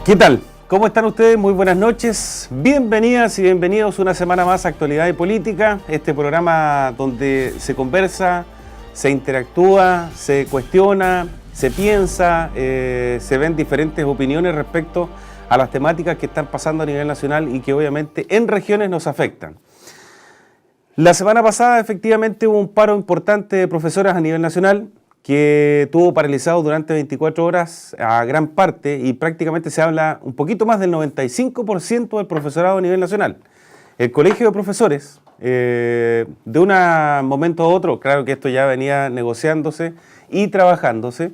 ¿Qué tal? ¿Cómo están ustedes? Muy buenas noches. Bienvenidas y bienvenidos una semana más a Actualidad y Política, este programa donde se conversa, se interactúa, se cuestiona, se piensa, se ven diferentes opiniones respecto a las temáticas que están pasando a nivel nacional y que obviamente en regiones nos afectan. La semana pasada efectivamente hubo un paro importante de profesoras a nivel nacional que tuvo paralizado durante 24 horas a gran parte y prácticamente se habla un poquito más del 95% del profesorado a nivel nacional. El Colegio de Profesores, de un momento a otro, claro que esto ya venía negociándose y trabajándose,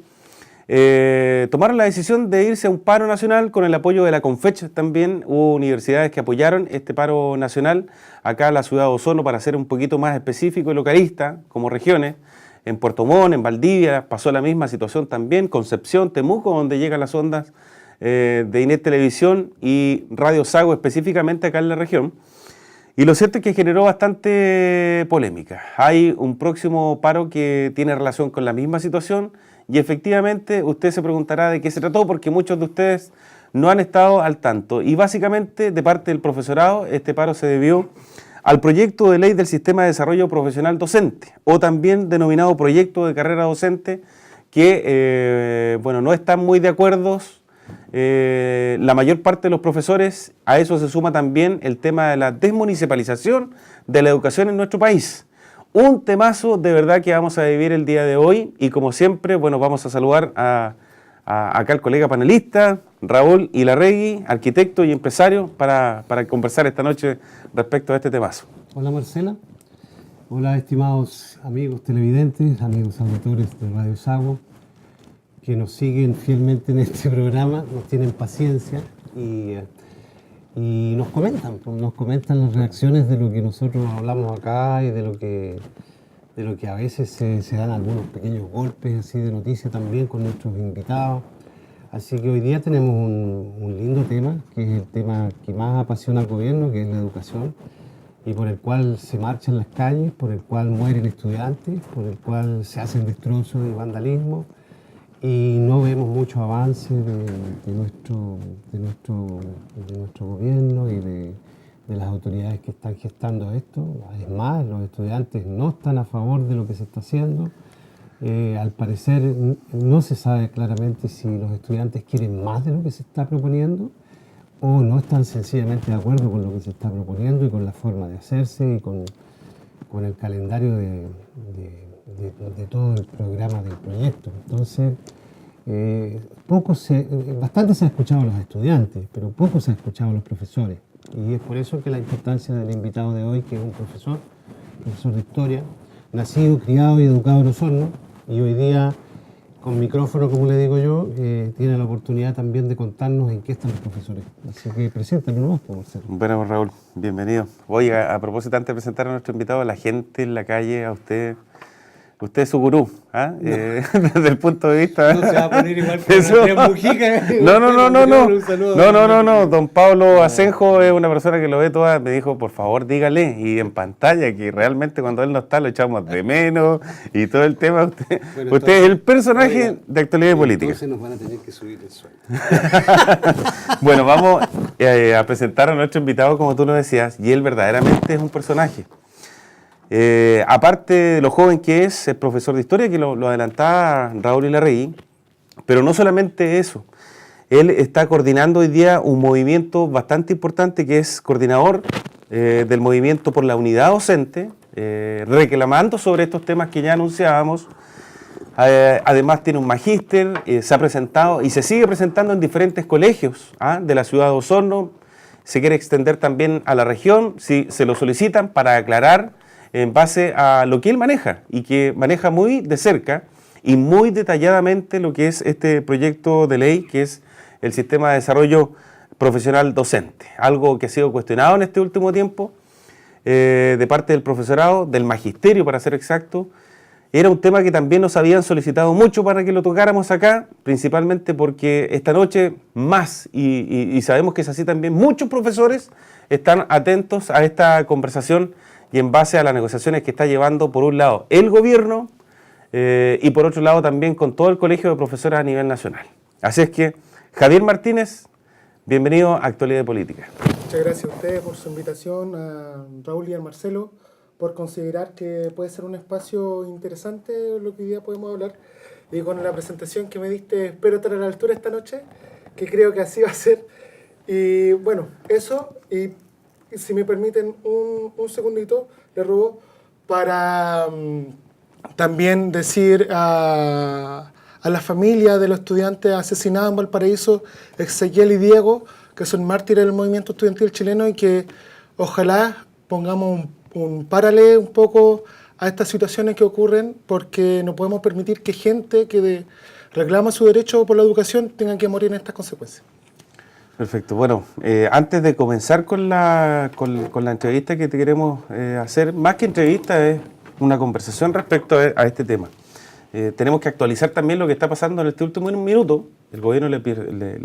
tomaron la decisión de irse a un paro nacional con el apoyo de la CONFECH también. Hubo universidades que apoyaron este paro nacional, acá en la ciudad de Osorno, para ser un poquito más específico y localista, como regiones. En Puerto Montt, en Valdivia, pasó la misma situación también, Concepción, Temuco, donde llegan las ondas de Inet Televisión y Radio Sago, específicamente acá en la región. Y lo cierto es que generó bastante polémica. Hay un próximo paro que tiene relación con la misma situación y efectivamente usted se preguntará de qué se trató, porque muchos de ustedes no han estado al tanto. Y básicamente, de parte del profesorado, este paro se debió al proyecto de ley del Sistema de Desarrollo Profesional Docente, o también denominado proyecto de carrera docente, que no están muy de acuerdo la mayor parte de los profesores. A eso se suma también el tema de la desmunicipalización de la educación en nuestro país. Un temazo de verdad que vamos a vivir el día de hoy, y como siempre, vamos a saludar acá al colega panelista, Raúl Ilarregui, arquitecto y empresario, para conversar esta noche respecto a este temazo. Hola Marcela, hola estimados amigos televidentes, amigos auditores de Radio Sago, que nos siguen fielmente en este programa, nos tienen paciencia y nos comentan las reacciones de lo que nosotros hablamos acá y de lo que a veces se dan algunos pequeños golpes así de noticia también con nuestros invitados. Así que hoy día tenemos un lindo tema, que es el tema que más apasiona al gobierno, que es la educación, y por el cual se marchan las calles, por el cual mueren estudiantes, por el cual se hacen destrozos y vandalismo, y no vemos mucho avance de nuestro gobierno y de las autoridades que están gestando esto. Es más, los estudiantes no están a favor de lo que se está haciendo. Al parecer no se sabe claramente si los estudiantes quieren más de lo que se está proponiendo o no están sencillamente de acuerdo con lo que se está proponiendo y con la forma de hacerse y con el calendario de todo el programa del proyecto. Entonces, bastante se ha escuchado a los estudiantes, pero poco se ha escuchado a los profesores. Y es por eso que la importancia del invitado de hoy, que es un profesor de historia, nacido, criado y educado en Osorno, y hoy día, con micrófono, como le digo yo, tiene la oportunidad también de contarnos en qué están los profesores. Así que preséntalo nomás, por Marcelo. Bueno, Raúl, bienvenido. Oiga, a propósito, antes de presentar a nuestro invitado, a la gente en la calle, a usted es su gurú, ¿ah? No. Desde el punto de vista... No se va a poner igual que Andrea Mujica. No, don Pablo Asenjo es una persona que lo ve toda, me dijo, por favor, dígale, y en pantalla, que realmente cuando él no está lo echamos de menos, y todo el tema, usted es el personaje de Actualidad y Política. Entonces nos van a tener que subir el sueldo. Bueno, vamos a presentar a nuestro invitado, como tú lo decías, y él verdaderamente es un personaje. Aparte de lo joven que es profesor de historia, que lo adelantaba Raúl Ilarregui, pero no solamente eso, él está coordinando hoy día un movimiento bastante importante, que es coordinador del movimiento por la unidad docente, reclamando sobre estos temas que ya anunciábamos. Además tiene un magíster, se ha presentado y se sigue presentando en diferentes colegios de la ciudad de Osorno. Se quiere extender también a la región, si se lo solicitan, para aclarar en base a lo que él maneja, y que maneja muy de cerca y muy detalladamente lo que es este proyecto de ley, que es el Sistema de Desarrollo Profesional Docente. Algo que ha sido cuestionado en este último tiempo de parte del profesorado, del magisterio para ser exacto. Era un tema que también nos habían solicitado mucho para que lo tocáramos acá, principalmente porque esta noche más, y sabemos que es así también, muchos profesores están atentos a esta conversación y en base a las negociaciones que está llevando, por un lado, el gobierno y por otro lado también con todo el colegio de profesores a nivel nacional. Así es que Javier Martínez Bienvenido a Actualidad de Política. Muchas gracias a ustedes por su invitación, a Raúl y a Marcelo, por considerar que puede ser un espacio interesante lo que hoy día podemos hablar. Y con la presentación que me diste, espero estar a la altura esta noche, que creo que así va a ser. Y bueno, eso, y si me permiten un segundito, le robo, para también decir a la familia de los estudiantes asesinados en Valparaíso, Ezequiel y Diego, que son mártires del movimiento estudiantil chileno, y que ojalá pongamos un paralelo un poco a estas situaciones que ocurren, porque no podemos permitir que gente que reclama su derecho por la educación tenga que morir en estas consecuencias. Perfecto. Bueno, antes de comenzar con la entrevista que te queremos hacer, más que entrevista es una conversación respecto a este tema. Tenemos que actualizar también lo que está pasando en este último minuto. El gobierno le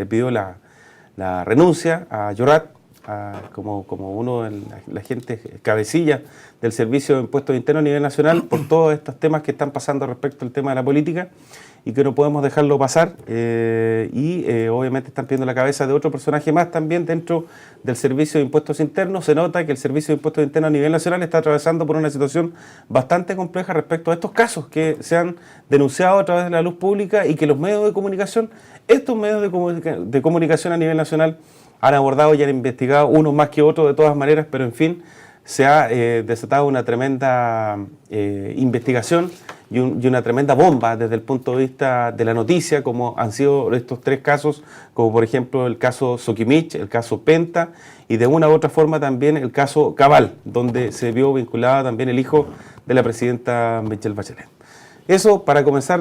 pidió la renuncia a Llorat como uno de la gente cabecilla del Servicio de Impuestos Internos a nivel nacional por todos estos temas que están pasando respecto al tema de la política y que no podemos dejarlo pasar. Obviamente están pidiendo la cabeza de otro personaje más también dentro del Servicio de Impuestos Internos. Se nota que el Servicio de Impuestos Internos a nivel nacional está atravesando por una situación bastante compleja respecto a estos casos que se han denunciado a través de la luz pública y que los medios de comunicación, estos medios de comunicación a nivel nacional, han abordado y han investigado, unos más que otros de todas maneras, pero en fin, se ha desatado una tremenda investigación y una tremenda bomba desde el punto de vista de la noticia, como han sido estos tres casos, como por ejemplo el caso Soquimich, el caso Penta y de una u otra forma también el caso Cabal, donde se vio vinculado también el hijo de la presidenta Michelle Bachelet. Eso para comenzar,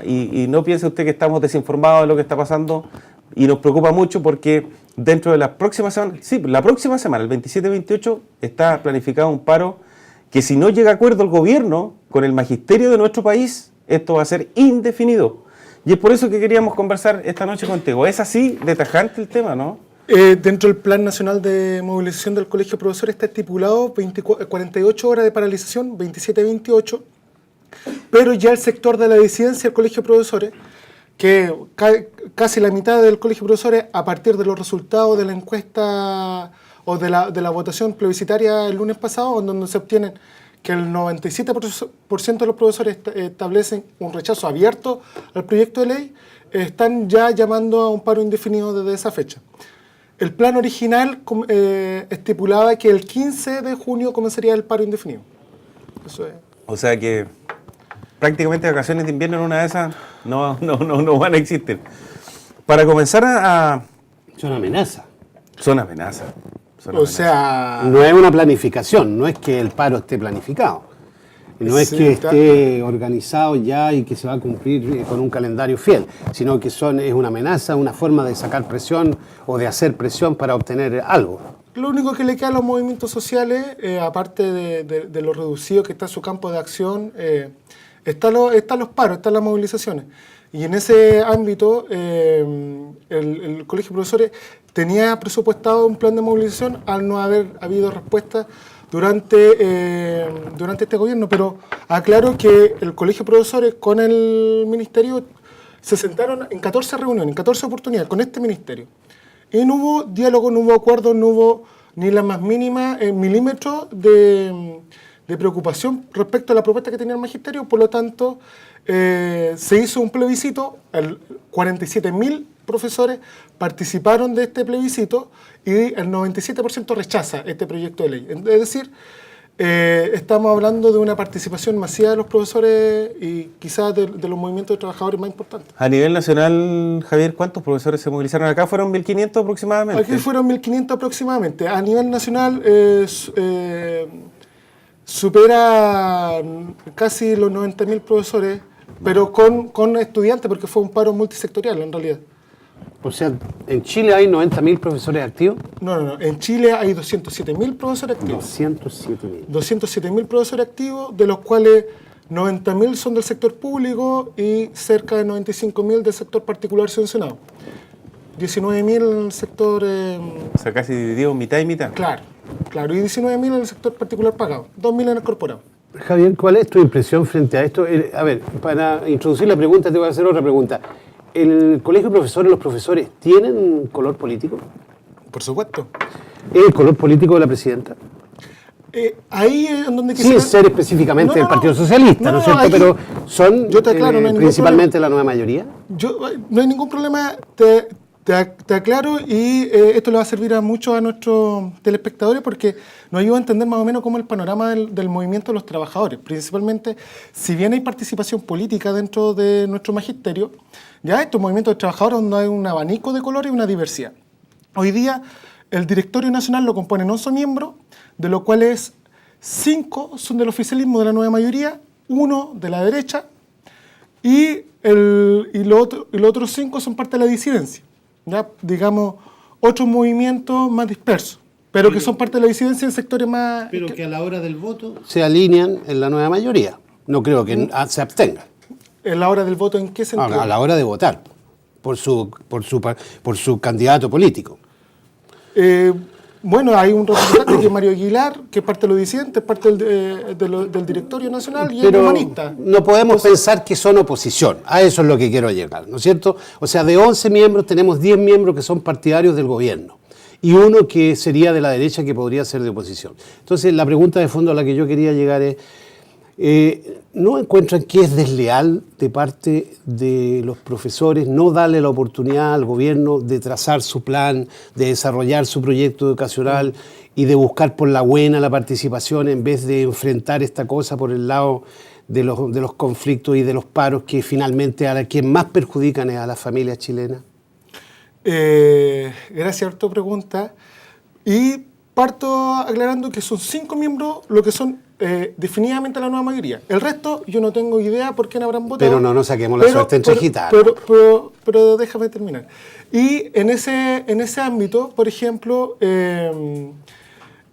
y no piense usted que estamos desinformados de lo que está pasando, y nos preocupa mucho porque dentro de la próxima semana, el 27-28, está planificado un paro que si no llega a acuerdo el gobierno con el magisterio de nuestro país, esto va a ser indefinido. Y es por eso que queríamos conversar esta noche contigo. Es así de tajante el tema, ¿no? Dentro del Plan Nacional de Movilización del Colegio de Profesores está estipulado 48 horas de paralización, 27-28, pero ya el sector de la disidencia del Colegio de Profesores, que casi la mitad del Colegio de Profesores, a partir de los resultados de la encuesta o de la votación plebiscitaria el lunes pasado, donde se obtienen que el 97% de los profesores establecen un rechazo abierto al proyecto de ley, están ya llamando a un paro indefinido desde esa fecha. El plan original estipulaba que el 15 de junio comenzaría el paro indefinido. Eso es. O sea que prácticamente vacaciones de invierno en una de esas no van a existir. Para comenzar Son amenazas. Son amenazas. Sea, no es una planificación, no es que el paro esté planificado. No es que esté organizado ya y que se va a cumplir con un calendario fiel, sino que es una amenaza, una forma de sacar presión o de hacer presión para obtener algo. Lo único que le queda a los movimientos sociales, aparte de lo reducido que está su campo de acción, están los paros, están las movilizaciones. Y en ese ámbito, el Colegio de Profesores tenía presupuestado un plan de movilización al no haber habido respuesta durante este gobierno. Pero aclaro que el Colegio de Profesores con el Ministerio se sentaron en 14 reuniones, en 14 oportunidades con este Ministerio. Y no hubo diálogo, no hubo acuerdo, no hubo ni la más mínima milímetro de preocupación respecto a la propuesta que tenía el Magisterio. Por lo tanto, se hizo un plebiscito, 47.000 profesores participaron de este plebiscito y el 97% rechaza este proyecto de ley. Es decir, estamos hablando de una participación masiva de los profesores y quizás de los movimientos de trabajadores más importantes. A nivel nacional, Javier, ¿cuántos profesores se movilizaron acá? ¿Fueron 1.500 aproximadamente? Aquí fueron 1.500 aproximadamente. A nivel nacional supera casi los 90.000 profesores, pero con estudiantes, porque fue un paro multisectorial en realidad. O sea, ¿en Chile hay 90.000 profesores activos? No. En Chile hay 207.000 profesores activos. 207.000. 207.000 profesores activos, de los cuales 90.000 son del sector público y cerca de 95.000 del sector particular subvencionado. 19.000 en el sector... o sea, casi dividido mitad y mitad. Claro, y 19.000 en el sector particular pagado, 2.000 en el corporado. Javier, ¿cuál es tu impresión frente a esto? A ver, para introducir la pregunta te voy a hacer otra pregunta. ¿El colegio de profesores, los profesores, tienen color político? Por supuesto. ¿Es el color político de la presidenta? Ahí es donde Sin ser específicamente del Partido Socialista, ¿no es cierto? ahí, pero son yo te aclaro, no hay ningún principalmente la nueva mayoría. No hay ningún problema, te aclaro, y esto le va a servir a muchos a nuestros telespectadores porque nos ayuda a entender más o menos cómo es el panorama del movimiento de los trabajadores. Principalmente, si bien hay participación política dentro de nuestro magisterio, ya estos movimientos de trabajadores donde hay un abanico de colores y una diversidad. Hoy día, el directorio nacional lo componen 11 miembros, de los cuales 5 son del oficialismo de la nueva mayoría, 1 de la derecha, y los otros 5 son parte de la disidencia. ¿Ya? Digamos, otros movimientos más dispersos, pero que son parte de la disidencia en sectores más... Pero que a la hora del voto se alinean en la nueva mayoría. No creo que se abstengan. ¿En la hora del voto en qué sentido? A la hora de votar por su candidato político. Bueno, hay un representante que es Mario Aguilar, que es parte de los disidentes, parte del directorio nacional y es humanista. No podemos pensar que son oposición, a eso es lo que quiero llegar, ¿no es cierto? O sea, de 11 miembros tenemos 10 miembros que son partidarios del gobierno y uno que sería de la derecha que podría ser de oposición. Entonces, la pregunta de fondo a la que yo quería llegar es, ¿no encuentran que es desleal de parte de los profesores no darle la oportunidad al gobierno de trazar su plan, de desarrollar su proyecto educacional y de buscar por la buena la participación en vez de enfrentar esta cosa por el lado de los conflictos y de los paros que finalmente a quien más perjudican es a las familias chilenas? Gracias por tu pregunta. Y parto aclarando que son 5 miembros lo que son definitivamente la nueva mayoría. El resto, yo no tengo idea por quién habrán votado. Pero no saquemos la suerte entre gitanos. Pero déjame terminar. Y en ese ámbito, por ejemplo,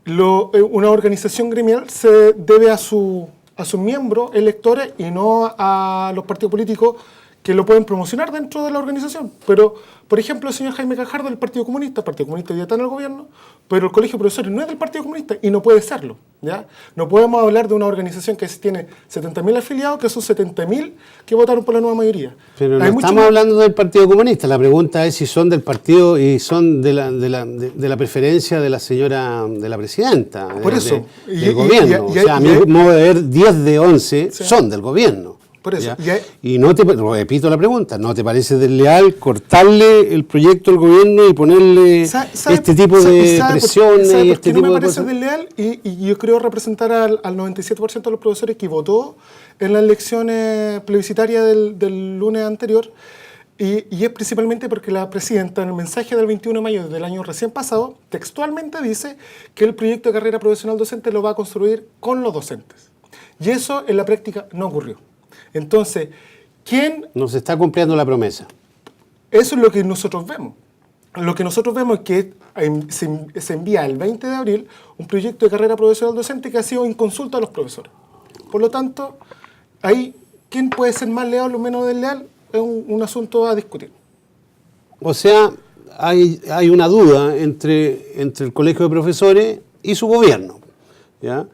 una organización gremial se debe a sus miembros electores y no a los partidos políticos que lo pueden promocionar dentro de la organización. Pero, por ejemplo, el señor Jaime Cajardo del Partido Comunista ya está en el gobierno, pero el Colegio de Profesores no es del Partido Comunista y no puede serlo, ¿ya? No podemos hablar de una organización que tiene 70.000 afiliados, que son 70.000 que votaron por la nueva mayoría. Pero no estamos hablando del Partido Comunista, la pregunta es si son del partido y son de la preferencia de la señora, de la presidenta, por eso, del gobierno. O sea, a mi modo de ver, 10 de 11 son del gobierno. Por eso. Y repito la pregunta, ¿no te parece desleal cortarle el proyecto al gobierno y ponerle este tipo de presiones y este tipo de cosas? No me parece desleal y yo creo representar al 97% de los profesores que votó en las elecciones plebiscitarias del lunes anterior, y es principalmente porque la presidenta en el mensaje del 21 de mayo del año recién pasado textualmente dice que el proyecto de carrera profesional docente lo va a construir con los docentes. Y eso en la práctica no ocurrió. Entonces, ¿quién...? No se está cumpliendo la promesa. Eso es lo que nosotros vemos. Lo que nosotros vemos es que se envía el 20 de abril un proyecto de carrera profesional docente que ha sido en consulta a los profesores. Por lo tanto, ahí, ¿quién puede ser más leal o menos desleal? Es un asunto a discutir. O sea, hay una duda entre el colegio de profesores y su gobierno, ¿ya?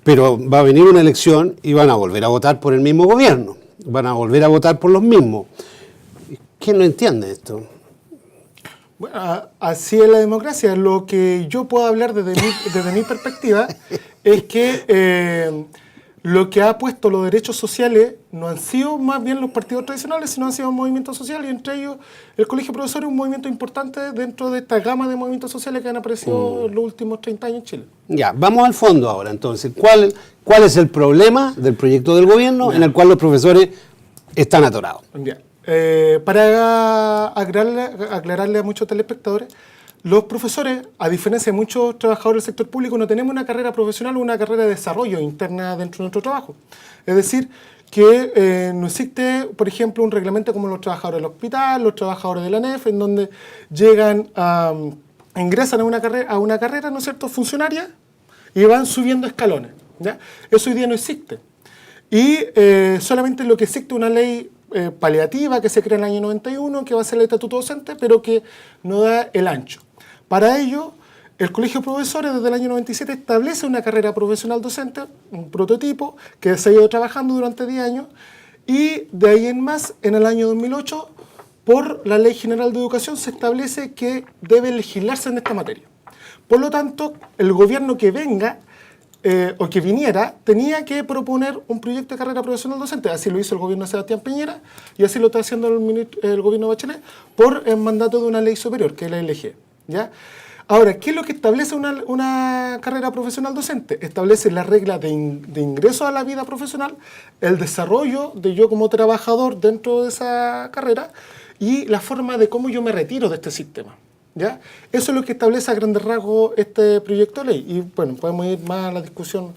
Pero va a venir una elección y van a volver a votar por el mismo gobierno. Van a volver a votar por los mismos. ¿Quién no entiende esto? Bueno, así es la democracia. Lo que yo puedo hablar desde mi perspectiva es que lo que ha puesto los derechos sociales no han sido más bien los partidos tradicionales, sino han sido movimientos sociales, y entre ellos el Colegio de Profesores es un movimiento importante dentro de esta gama de movimientos sociales que han aparecido en los últimos 30 años en Chile. Ya, vamos al fondo ahora entonces. ¿Cuál es el problema del proyecto del gobierno en el cual los profesores están atorados? Ya. Para aclararle a muchos telespectadores, los profesores, a diferencia de muchos trabajadores del sector público, no tenemos una carrera profesional o una carrera de desarrollo interna dentro de nuestro trabajo. Es decir, que no existe, por ejemplo, un reglamento como los trabajadores del hospital, los trabajadores de la ANEF, en donde ingresan a una carrera, ¿no es cierto?, funcionaria, y van subiendo escalones, ¿ya? Eso hoy día no existe. Y solamente lo que existe una ley paliativa que se crea en el año 91, que va a ser el estatuto docente, pero que no da el ancho. Para ello, el Colegio de Profesores desde el año 97 establece una carrera profesional docente, un prototipo que se ha ido trabajando durante 10 años, y de ahí en más, en el año 2008, por la Ley General de Educación se establece que debe legislarse en esta materia. Por lo tanto, el gobierno que venga o que viniera tenía que proponer un proyecto de carrera profesional docente. Así lo hizo el gobierno de Sebastián Piñera y así lo está haciendo el gobierno de Bachelet por el mandato de una ley superior, que es la LG. ¿Ya? Ahora, ¿qué es lo que establece una carrera profesional docente? Establece la regla de ingreso a la vida profesional, el desarrollo de yo como trabajador dentro de esa carrera y la forma de cómo yo me retiro de este sistema. ¿Ya? Eso es lo que establece a grandes rasgos este proyecto de ley. Y bueno, podemos ir más a la discusión.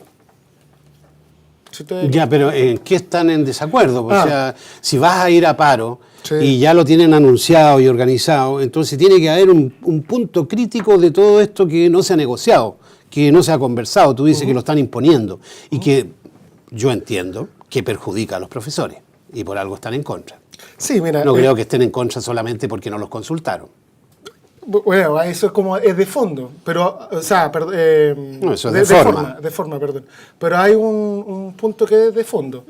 Si ustedes... Ya, pero ¿en qué están en desacuerdo? O sea, si vas a ir a paro sí. y ya lo tienen anunciado y organizado, entonces tiene que haber un punto crítico de todo esto que no se ha negociado, que no se ha conversado. Tú dices que lo están imponiendo y que yo entiendo que perjudica a los profesores y por algo están en contra. Sí, mira, no creo que estén en contra solamente porque no los consultaron. Bueno, eso es de fondo, pero, o sea, no, eso es de forma. De forma, perdón. Pero hay un punto que es de fondo.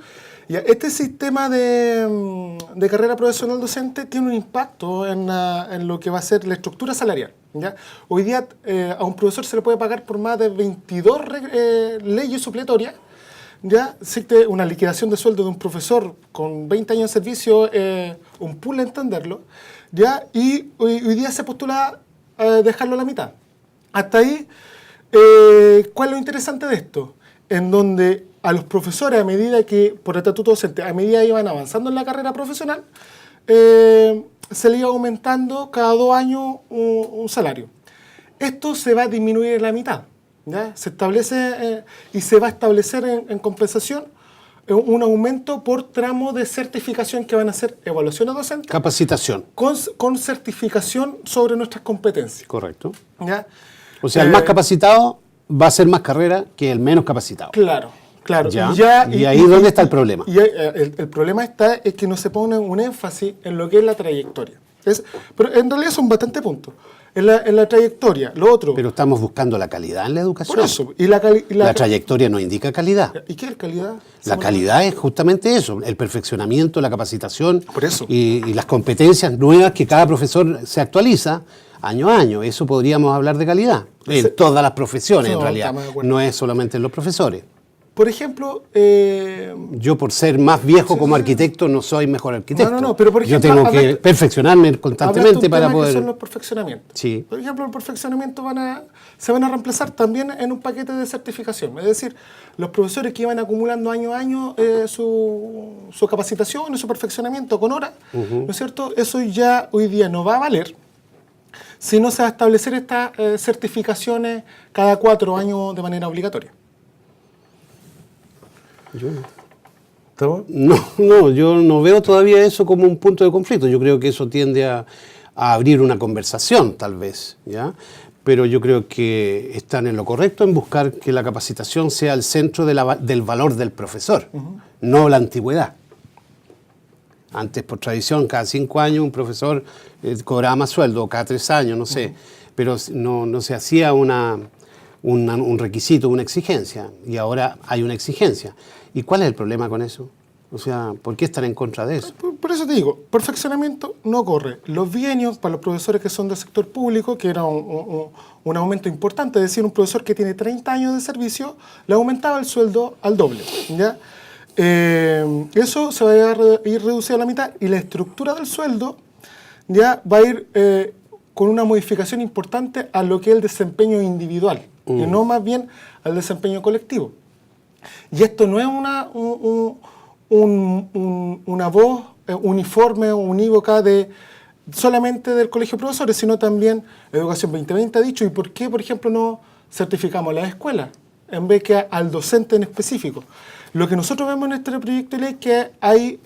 Ya, este sistema de carrera profesional docente tiene un impacto en lo que va a ser la estructura salarial. ¿Ya? Hoy día a un profesor se le puede pagar por más de 22 leyes supletorias. Ya existe una liquidación de sueldo de un profesor con 20 años de servicio, un pool a entenderlo, ¿ya? Y hoy día se postula dejarlo a la mitad. Hasta ahí, ¿cuál es lo interesante de esto? En donde a los profesores, a medida que, por estatuto docente, a medida que iban avanzando en la carrera profesional, se le iba aumentando cada 2 años un salario. Esto se va a disminuir en la mitad. ¿Ya? Se establece y se va a establecer en compensación un aumento por tramo de certificación que van a ser evaluaciones docentes. Capacitación. Con certificación sobre nuestras competencias. Correcto. ¿Ya? O sea, el más capacitado va a hacer más carrera que el menos capacitado. Claro, claro. ¿Ya? ¿Y ahí dónde está el problema? Y el problema es que no se pone un énfasis en lo que es la trayectoria. Pero en realidad son bastantes puntos. En la trayectoria, lo otro... Pero estamos buscando la calidad en la educación. Por eso. La trayectoria no indica calidad. ¿Y qué es calidad? La calidad es justamente eso, el perfeccionamiento, la capacitación. Por eso. Y las competencias nuevas que cada profesor se actualiza año a año. Eso podríamos hablar de calidad. En todas las profesiones, en realidad. No es solamente en los profesores. Por ejemplo... Yo, por ser más viejo como arquitecto, no soy mejor arquitecto. No, pero por ejemplo... Yo tengo que perfeccionarme constantemente para poder... Que son los perfeccionamientos. Sí. Por ejemplo, el perfeccionamiento se van a reemplazar también en un paquete de certificación. Es decir, los profesores que iban acumulando año a año su capacitación y su perfeccionamiento con horas, ¿no es cierto? Eso ya hoy día no va a valer, sino se va a establecer estas certificaciones cada 4 años de manera obligatoria. Yo no veo todavía eso como un punto de conflicto. Yo creo que eso tiende a abrir una conversación, tal vez, ¿ya? Pero yo creo que están en lo correcto en buscar que la capacitación sea el centro del valor del profesor, no la antigüedad. Antes, por tradición, cada 5 años un profesor cobraba más sueldo, o cada 3 años, no sé, pero no se hacía un requisito, una exigencia, y ahora hay una exigencia. ¿Y cuál es el problema con eso? O sea, ¿por qué están en contra de eso? Por eso te digo, perfeccionamiento no corre. Los bienios, para los profesores que son del sector público, que era un aumento importante, es decir, un profesor que tiene 30 años de servicio, le aumentaba el sueldo al doble, ¿ya? Eso se va a ir reducido a la mitad y la estructura del sueldo ya va a ir con una modificación importante a lo que es el desempeño individual y no más bien al desempeño colectivo. Y esto no es una voz uniforme o unívoca solamente del Colegio de Profesores, sino también Educación 2020 ha dicho, ¿y por qué, por ejemplo, no certificamos a las escuelas en vez que al docente en específico? Lo que nosotros vemos en este proyecto de ley es que hay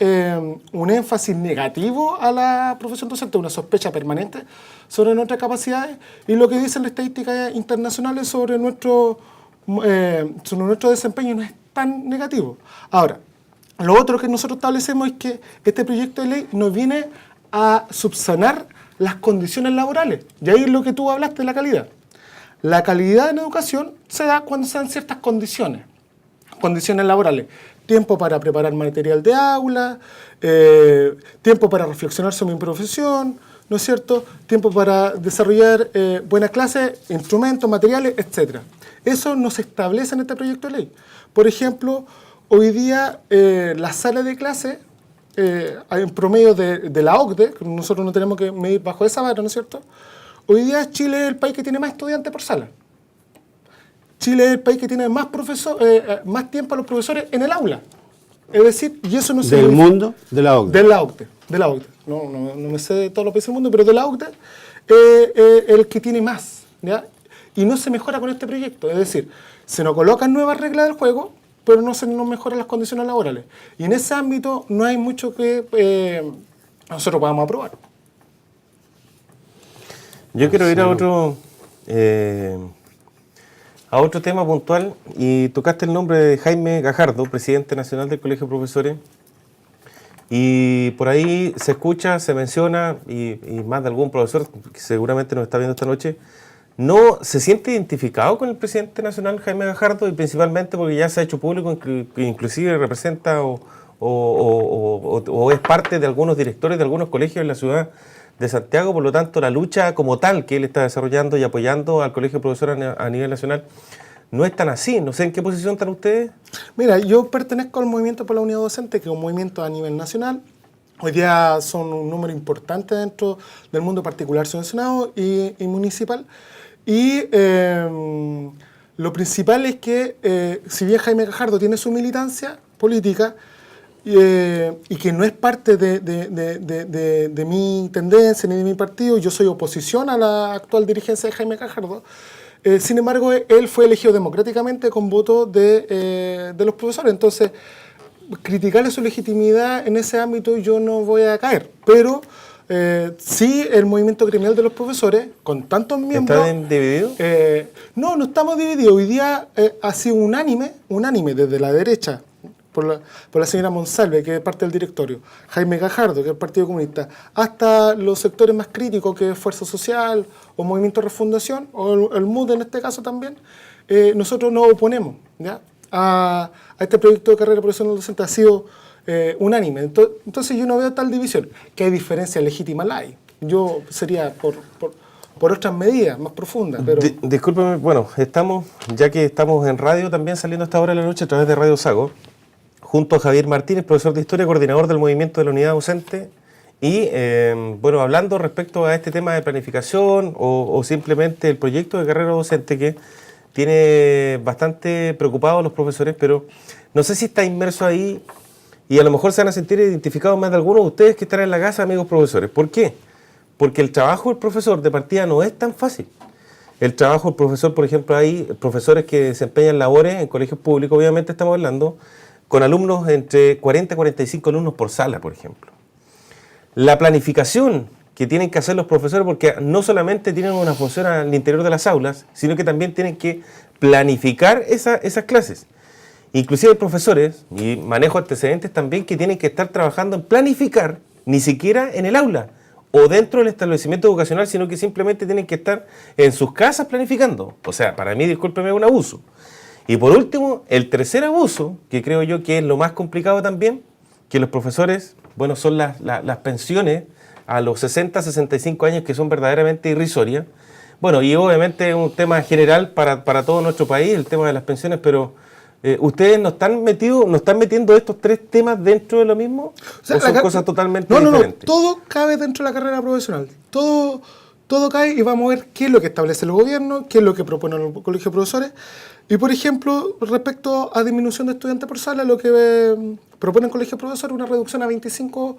un énfasis negativo a la profesión docente, una sospecha permanente sobre nuestras capacidades, y lo que dicen las estadísticas internacionales sobre nuestro desempeño no es tan negativo. Ahora, lo otro que nosotros establecemos es que este proyecto de ley nos viene a subsanar las condiciones laborales. Y ahí es lo que tú hablaste de la calidad. La calidad en educación se da cuando se dan ciertas condiciones laborales. tiempo para preparar material de aula, tiempo para reflexionar sobre mi profesión, ¿no es cierto? Tiempo para desarrollar buenas clases, instrumentos, materiales, etc. Eso no se establece en este proyecto de ley. Por ejemplo, hoy día las salas de clase, hay un promedio de la OCDE, que nosotros no tenemos que medir bajo esa vara, ¿no es cierto? Hoy día Chile es el país que tiene más estudiantes por sala. Chile es el país que tiene más tiempo a los profesores en el aula. Es decir, y eso no se... ¿Del mundo? De la OCDE. De la OCDE. No me sé de todos los países del mundo, pero de la OCDE el que tiene más, ¿ya? Y no se mejora con este proyecto. Es decir, se nos colocan nuevas reglas del juego, pero no se nos mejoran las condiciones laborales. Y en ese ámbito no hay mucho que nosotros podamos aprobar. Yo quiero ir a otro tema puntual, y tocaste el nombre de Jaime Gajardo, presidente nacional del Colegio de Profesores, y por ahí se escucha, se menciona, y más de algún profesor que seguramente nos está viendo esta noche, no se siente identificado con el presidente nacional Jaime Gajardo, y principalmente porque ya se ha hecho público que inclusive representa o es parte de algunos directores de algunos colegios en la ciudad de Santiago. Por lo tanto, la lucha como tal que él está desarrollando y apoyando al Colegio de Profesores a nivel nacional no es tan así. No sé en qué posición están ustedes. Mira, yo pertenezco al Movimiento por la Unidad Docente, que es un movimiento a nivel nacional. Hoy día son un número importante dentro del mundo particular subvencionado y municipal. Y lo principal es que, si bien Jaime Gajardo tiene su militancia política, y que no es parte de mi tendencia ni de mi partido, yo soy oposición a la actual dirigencia de Jaime Gajardo. Sin embargo, él fue elegido democráticamente con voto de los profesores. Entonces, criticarle su legitimidad en ese ámbito yo no voy a caer. Pero sí, el movimiento gremial de los profesores, con tantos miembros... ¿Están divididos? No estamos divididos. Hoy día ha sido unánime desde la derecha, por la señora Monsalve, que es parte del directorio, Jaime Gajardo, que es el Partido Comunista, hasta los sectores más críticos, que es Fuerza Social o Movimiento Refundación, o el MUD en este caso también. Nosotros nos oponemos, ¿ya?, a este proyecto de carrera profesional docente. Ha sido unánime. Entonces yo no veo tal división. Que hay diferencias legítimas, la hay. Yo sería por otras medidas más profundas. Pero... Discúlpeme, bueno, ya que estamos en radio también saliendo a esta hora de la noche a través de Radio Sago, junto a Javier Martínez, profesor de Historia, coordinador del Movimiento de la Unidad Docente, y bueno, hablando respecto a este tema de planificación o simplemente el proyecto de carrera docente que tiene bastante preocupados a los profesores, pero no sé si está inmerso ahí y a lo mejor se van a sentir identificados más de algunos de ustedes que están en la casa, amigos profesores. ¿Por qué? Porque el trabajo del profesor de partida no es tan fácil. El trabajo del profesor, por ejemplo, hay profesores que desempeñan labores en colegios públicos, obviamente estamos hablando, con alumnos entre 40 y 45 alumnos por sala, por ejemplo. La planificación que tienen que hacer los profesores, porque no solamente tienen una función al interior de las aulas, sino que también tienen que planificar esas clases. Inclusive hay profesores, y manejo antecedentes también, que tienen que estar trabajando en planificar, ni siquiera en el aula o dentro del establecimiento educacional, sino que simplemente tienen que estar en sus casas planificando. O sea, para mí, discúlpeme, es un abuso. Y por último, el tercer abuso, que creo yo que es lo más complicado también, que los profesores, bueno, son las pensiones a los 60, 65 años, que son verdaderamente irrisorias. Bueno, y obviamente es un tema general para todo nuestro país, el tema de las pensiones, pero ¿ustedes no están metiendo estos tres temas dentro de lo mismo? ¿O son cosas totalmente diferentes? No, todo cabe dentro de la carrera profesional. Todo cae, y vamos a ver qué es lo que establece el gobierno, qué es lo que propone el Colegio de Profesores. Y, por ejemplo, respecto a disminución de estudiantes por sala, lo que propone el Colegio de Profesores es una reducción a 25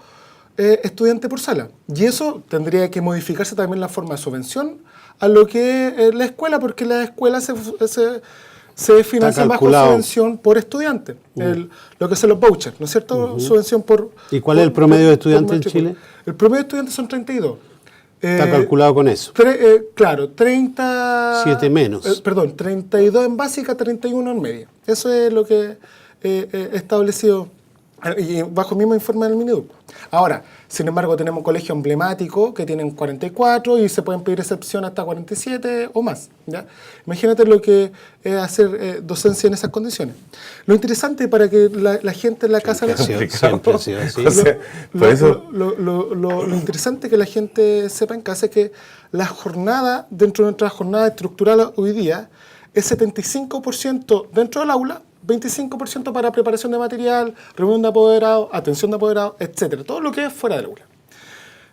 estudiantes por sala. Y eso tendría que modificarse también la forma de subvención a lo que es la escuela, porque la escuela se financia bajo subvención por estudiante, lo que son los vouchers, ¿no es cierto? Subvención por... ¿Y cuál es el promedio de estudiantes en Chile? El promedio de estudiantes son 32. ¿Está calculado con eso? Claro, 30... 7 menos. 32 en básica, 31 en media. Eso es lo que he establecido Y bajo el mismo informe del Mineduc. Ahora, sin embargo, tenemos colegios emblemáticos que tienen 44 y se pueden pedir excepción hasta 47 o más. ¿Ya? Imagínate lo que es hacer docencia en esas condiciones. Lo interesante para que la gente en la casa... Siempre ha sido así. Lo interesante que la gente sepa en casa es que la jornada, dentro de nuestra jornada estructural hoy día, es 75% dentro del aula, 25% para preparación de material, reunión de apoderados, atención de apoderados, etc. Todo lo que es fuera del aula.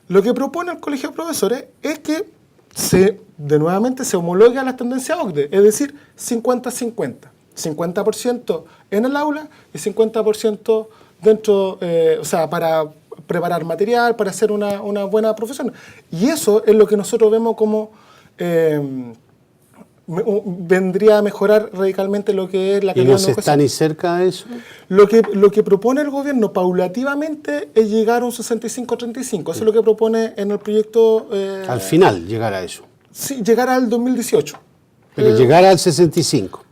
Lo que propone el Colegio de Profesores es que nuevamente se homologue a las tendencias OCDE, es decir, 50-50. 50% en el aula y 50% dentro, para preparar material, para hacer una buena profesión. Y eso es lo que nosotros vemos como... vendría a mejorar radicalmente lo que es la calidad de educación. ¿Y no se está ni cerca de eso? Lo que propone el gobierno paulativamente es llegar a un 65-35. Eso es lo que propone en el proyecto... Al final, llegar a eso. Sí, llegar al 2018. Pero llegar al 65.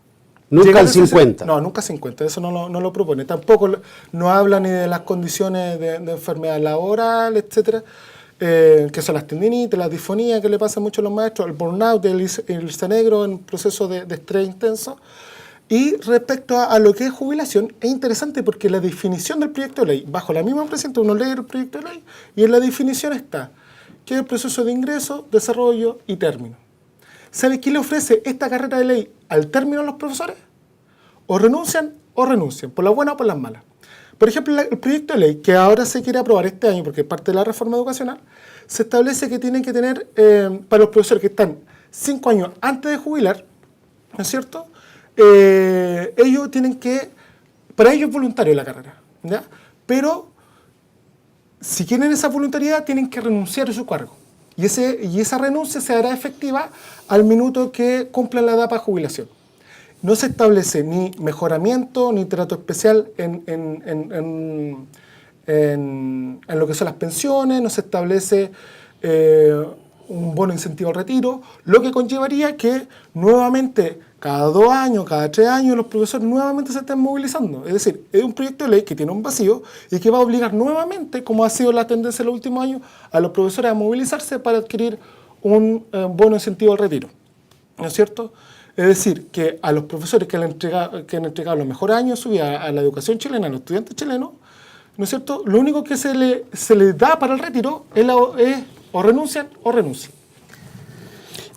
Nunca al 50. No, nunca 50. Eso no lo propone. Tampoco no habla ni de las condiciones de enfermedad laboral, etcétera. Que son las tendinitis, las disfonías que le pasan mucho a los maestros, el burnout, el irse negro en proceso de estrés intenso. Y respecto a lo que es jubilación, es interesante porque la definición del proyecto de ley, bajo la misma presente uno lee el proyecto de ley y en la definición está que es el proceso de ingreso, desarrollo y término. ¿Sabe qué le ofrece esta carrera de ley al término a los profesores? O renuncian, por las buenas o por las malas. Por ejemplo, el proyecto de ley que ahora se quiere aprobar este año, porque es parte de la reforma educacional, se establece que tienen que tener, para los profesores que están 5 años antes de jubilar, ¿no es cierto? Ellos tienen que, para ellos es voluntario la carrera, ¿ya? Pero si quieren esa voluntariedad, tienen que renunciar a su cargo. Y esa renuncia se hará efectiva al minuto que cumplan la edad para jubilación. No se establece ni mejoramiento ni trato especial en lo que son las pensiones, no se establece un bono incentivo al retiro, lo que conllevaría que nuevamente cada 2 años, cada 3 años los profesores nuevamente se estén movilizando. Es decir, es un proyecto de ley que tiene un vacío y que va a obligar nuevamente, como ha sido la tendencia en los últimos años, a los profesores a movilizarse para adquirir un bono incentivo al retiro. ¿No es cierto? Es decir, que a los profesores que han entregado los mejores años de su vida a la educación chilena, a los estudiantes chilenos, ¿no es cierto?, lo único que se les da para el retiro es o renuncian o renuncian.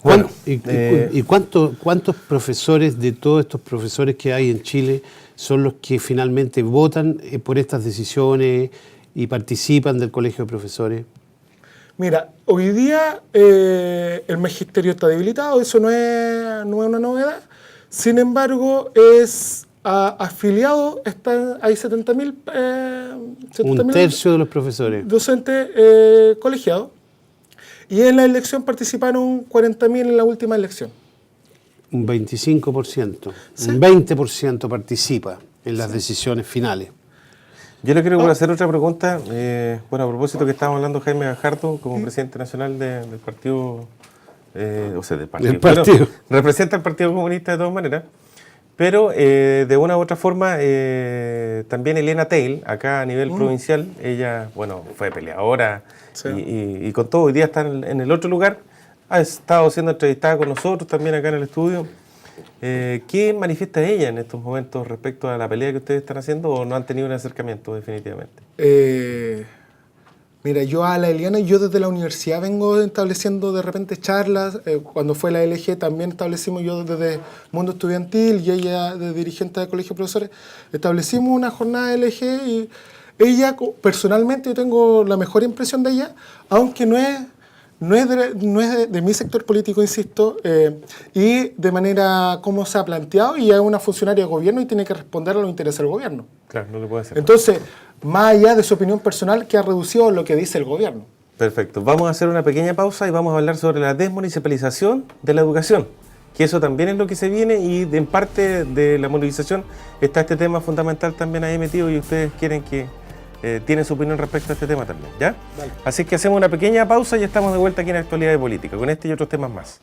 Bueno, ¿y cuántos profesores de todos estos profesores que hay en Chile son los que finalmente votan por estas decisiones y participan del Colegio de Profesores? Mira, hoy día el magisterio está debilitado, eso no es una novedad. Sin embargo, es afiliado, hay 70.000... un tercio de los profesores. Docentes colegiados. Y en la elección participaron 40.000 en la última elección. Un 25%. Sí. Un 20% participa en las decisiones finales. Yo le quiero hacer otra pregunta. A propósito que estábamos hablando Jaime Gajardo como presidente nacional del partido, del partido. Bueno, representa al Partido Comunista de todas maneras, pero de una u otra forma también Elena Teil, acá a nivel provincial, ella, fue peleadora y con todo, hoy día está en el otro lugar, ha estado siendo entrevistada con nosotros también acá en el estudio. ¿Qué manifiesta ella en estos momentos respecto a la pelea que ustedes están haciendo o no han tenido un acercamiento definitivamente? Mira, yo a la Eliana, yo desde la universidad vengo estableciendo de repente charlas. Cuando fue la LG también establecimos, yo desde Mundo Estudiantil y ella de dirigente del Colegio de Profesores, establecimos una jornada de LG y ella personalmente yo tengo la mejor impresión de ella, aunque no es de mi sector político, insisto, y de manera como se ha planteado, y es una funcionaria de gobierno y tiene que responder a los intereses del gobierno. Claro, no le puede hacer. Entonces, más allá de su opinión personal, que ha reducido lo que dice el gobierno. Perfecto. Vamos a hacer una pequeña pausa y vamos a hablar sobre la desmunicipalización de la educación, que eso también es lo que se viene y en parte de la movilización está este tema fundamental también ahí metido y ustedes quieren que... tienen su opinión respecto a este tema también, ¿ya? Vale. Así que hacemos una pequeña pausa y estamos de vuelta aquí en Actualidad de Política, con este y otros temas más.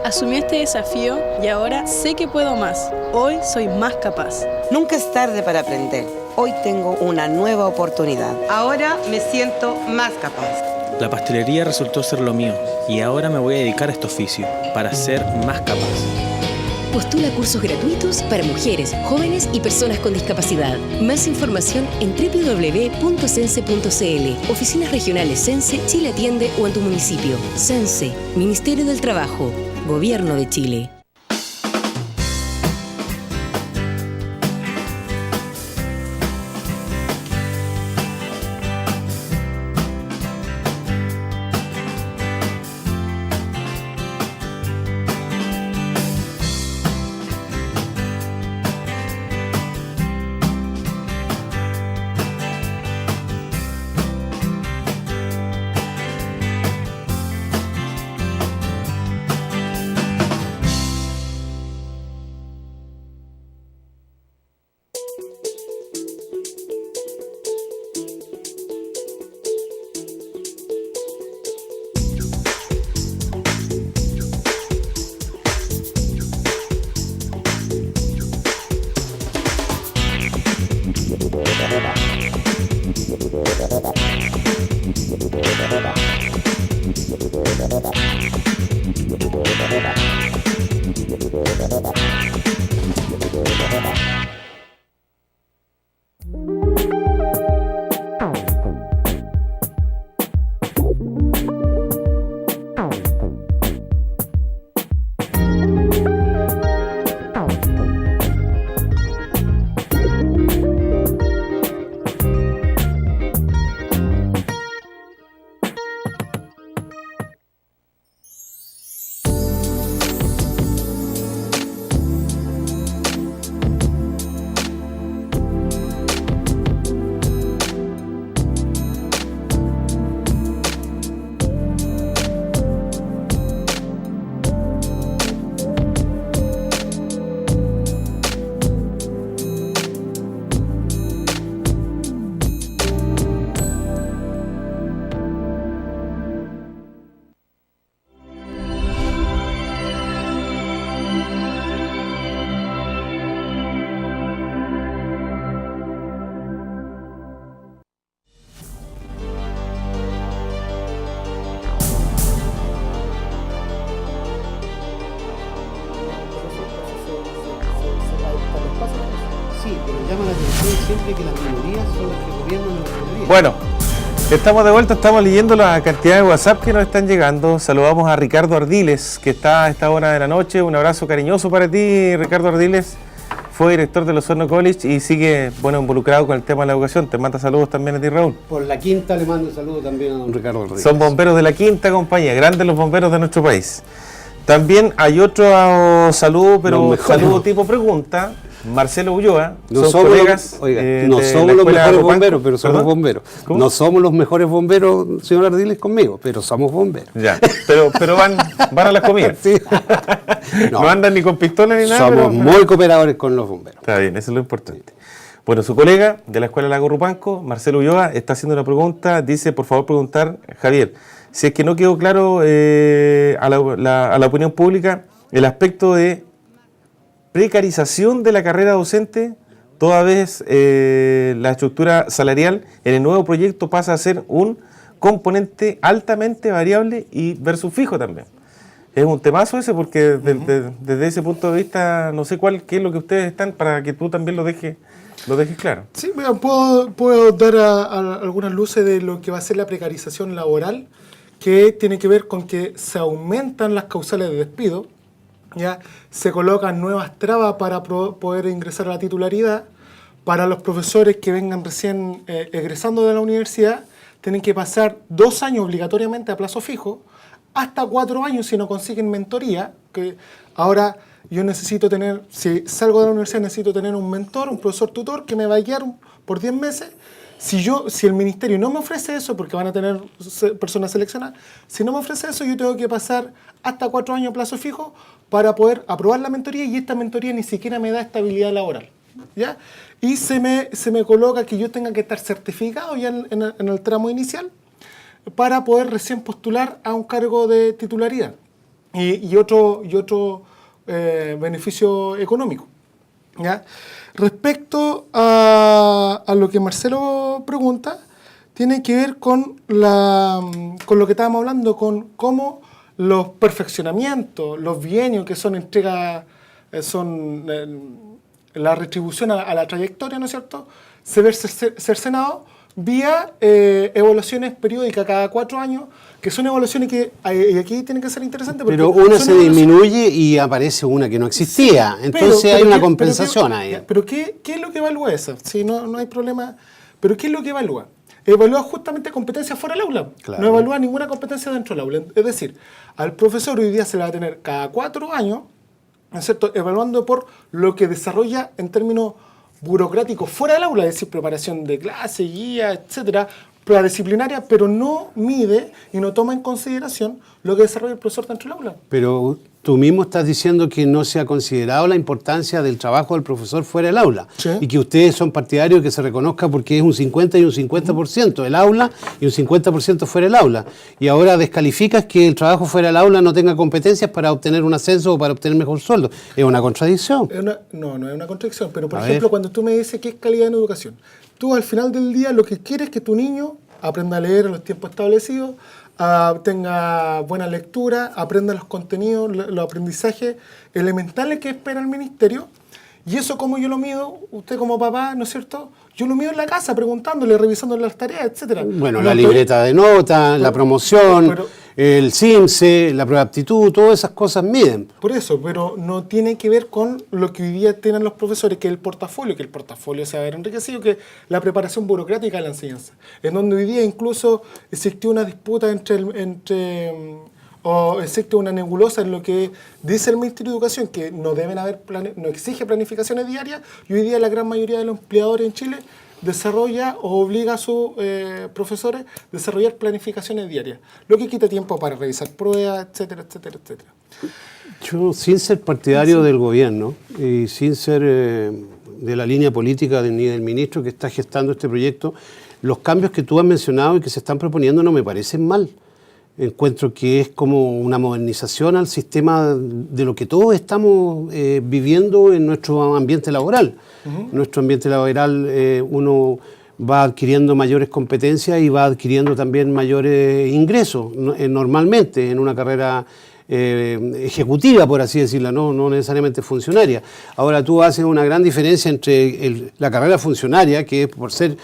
Asumí este desafío y ahora sé que puedo más. Hoy soy más capaz. Nunca es tarde para aprender. Hoy tengo una nueva oportunidad. Ahora me siento más capaz. La pastelería resultó ser lo mío y ahora me voy a dedicar a este oficio para ser más capaz. Postula cursos gratuitos para mujeres, jóvenes y personas con discapacidad. Más información en www.sense.cl. Oficinas regionales Sense, Chile Atiende o en tu municipio. Sense, Ministerio del Trabajo, Gobierno de Chile. Sí, pero llama la atención siempre que las minorías son las que gobiernan las mayorías. Bueno, estamos de vuelta, estamos leyendo la cantidad de WhatsApp que nos están llegando. Saludamos a Ricardo Ardiles, que está a esta hora de la noche. Un abrazo cariñoso para ti, Ricardo Ardiles. Fue director de Osorno College y sigue, bueno, involucrado con el tema de la educación. Te manda saludos también a ti, Raúl. Por la quinta le mando saludos también a don Ricardo Ardiles. Son bomberos de la quinta compañía, grandes los bomberos de nuestro país. También hay otro saludo, pero saludo tipo pregunta. Marcelo Ulloa, no son somos colegas. No somos los mejores bomberos, pero somos bomberos. ¿Cómo? No somos los mejores bomberos, señor Ardiles, conmigo, pero somos bomberos. Ya, pero van a las comidas. Sí. No andan ni con pistola ni nada. Somos muy cooperadores con los bomberos. Está bien, eso es lo importante. Bueno, su colega de la Escuela Lago Rupanco, Marcelo Ulloa, está haciendo una pregunta. Dice, por favor, preguntar, Javier, si es que no quedó claro a la opinión pública el aspecto de precarización de la carrera docente, toda vez la estructura salarial en el nuevo proyecto pasa a ser un componente altamente variable y versus fijo también. Es un temazo ese porque desde ese punto de vista no sé qué es lo que ustedes están para que tú también lo dejes claro. Sí, mira, puedo dar algunas luces de lo que va a ser la precarización laboral, que tiene que ver con que se aumentan las causales de despido, ya se colocan nuevas trabas para poder ingresar a la titularidad. Para los profesores que vengan recién egresando de la universidad, tienen que pasar 2 años obligatoriamente a plazo fijo, hasta 4 años si no consiguen mentoría, que ahora yo necesito tener, si salgo de la universidad necesito tener un mentor, un profesor tutor que me va a guiar por 10 meses. Si el ministerio no me ofrece eso, porque van a tener personas seleccionadas, si no me ofrece eso, yo tengo que pasar hasta 4 años a plazo fijo para poder aprobar la mentoría, y esta mentoría ni siquiera me da estabilidad laboral, ¿ya? Y se me coloca que yo tenga que estar certificado ya en el tramo inicial para poder recién postular a un cargo de titularidad, y otro beneficio económico. ¿Ya? Respecto a lo que Marcelo pregunta, tiene que ver con lo que estábamos hablando, con cómo los perfeccionamientos, los bienios que son entrega, la retribución a la trayectoria, ¿no es cierto?, se ve cercenado vía evaluaciones periódicas cada 4 años, que son evaluaciones que, y aquí tienen que ser interesantes. Pero una se disminuye y aparece una que no existía, sí, entonces hay una compensación ahí. Pero ¿qué es lo que evalúa eso? Si no hay problema, pero ¿qué es lo que evalúa? Evalúa justamente competencias fuera del aula, claro. No evalúa ninguna competencia dentro del aula. Es decir, al profesor hoy día se le va a tener cada 4 años, ¿no es cierto?, evaluando por lo que desarrolla en términos burocráticos fuera del aula, es decir, preparación de clase, guía, etcétera, prueba disciplinaria, pero no mide y no toma en consideración lo que desarrolla el profesor dentro del aula. Pero tú mismo estás diciendo que no se ha considerado la importancia del trabajo del profesor fuera del aula, ¿sí?, y que ustedes son partidarios de que se reconozca porque es un 50 y un 50% el aula y un 50% fuera del aula. Y ahora descalificas que el trabajo fuera del aula no tenga competencias para obtener un ascenso o para obtener mejor sueldo. Es una contradicción. No es una contradicción, pero por ejemplo, cuando tú me dices qué es calidad en educación, tú al final del día lo que quieres es que tu niño aprenda a leer en los tiempos establecidos, tenga buena lectura, aprenda los contenidos, los aprendizajes elementales que espera el ministerio. Y eso, como yo lo mido, usted como papá, ¿no es cierto?, yo lo mido en la casa, preguntándole, revisándole las tareas, etcétera. Bueno, la libreta de notas, la promoción, el CIMSE, la prueba de aptitud, todas esas cosas miden. Por eso, pero no tiene que ver con lo que hoy día tienen los profesores, que es el portafolio se va a ver enriquecido, que es la preparación burocrática de la enseñanza. En donde hoy día incluso existió una disputa o existe una nebulosa en lo que dice el Ministerio de Educación, que no exige planificaciones diarias, y hoy día la gran mayoría de los empleadores en Chile desarrolla o obliga a sus profesores a desarrollar planificaciones diarias, lo que quita tiempo para revisar pruebas, etcétera, etcétera, etcétera. Yo, sin ser partidario del gobierno y sin ser de la línea política ni del ministro que está gestando este proyecto, los cambios que tú has mencionado y que se están proponiendo no me parecen mal. Encuentro que es como una modernización al sistema de lo que todos estamos viviendo en nuestro ambiente laboral. Nuestro ambiente laboral, uno va adquiriendo mayores competencias y va adquiriendo también mayores ingresos, normalmente en una carrera ejecutiva, por así decirlo, no necesariamente funcionaria. Ahora tú haces una gran diferencia entre la carrera funcionaria, que es por ser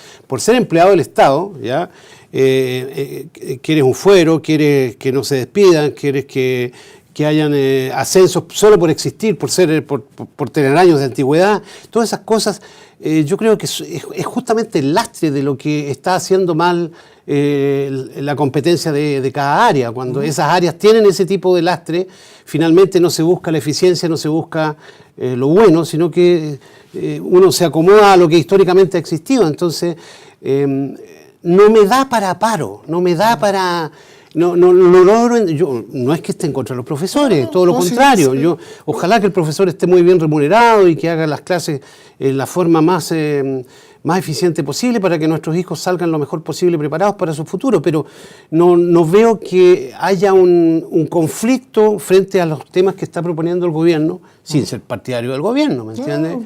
empleado del Estado, ¿ya? Quieres un fuero, quieres que no se despidan, quieres que hayan ascensos solo por existir, por tener años de antigüedad. Todas esas cosas, yo creo que es justamente el lastre de lo que está haciendo mal la competencia de cada área. Cuando esas áreas tienen ese tipo de lastre, finalmente no se busca la eficiencia, no se busca lo bueno, sino que uno se acomoda a lo que históricamente ha existido. Entonces, no me da para paro, no me da para... No logro, yo no es que esté en contra de los profesores, todo lo contrario. Sí. Ojalá que el profesor esté muy bien remunerado y que haga las clases en la forma más eficiente posible para que nuestros hijos salgan lo mejor posible preparados para su futuro, pero no veo que haya un conflicto frente a los temas que está proponiendo el gobierno, sin ser partidario del gobierno, ¿me entiendes?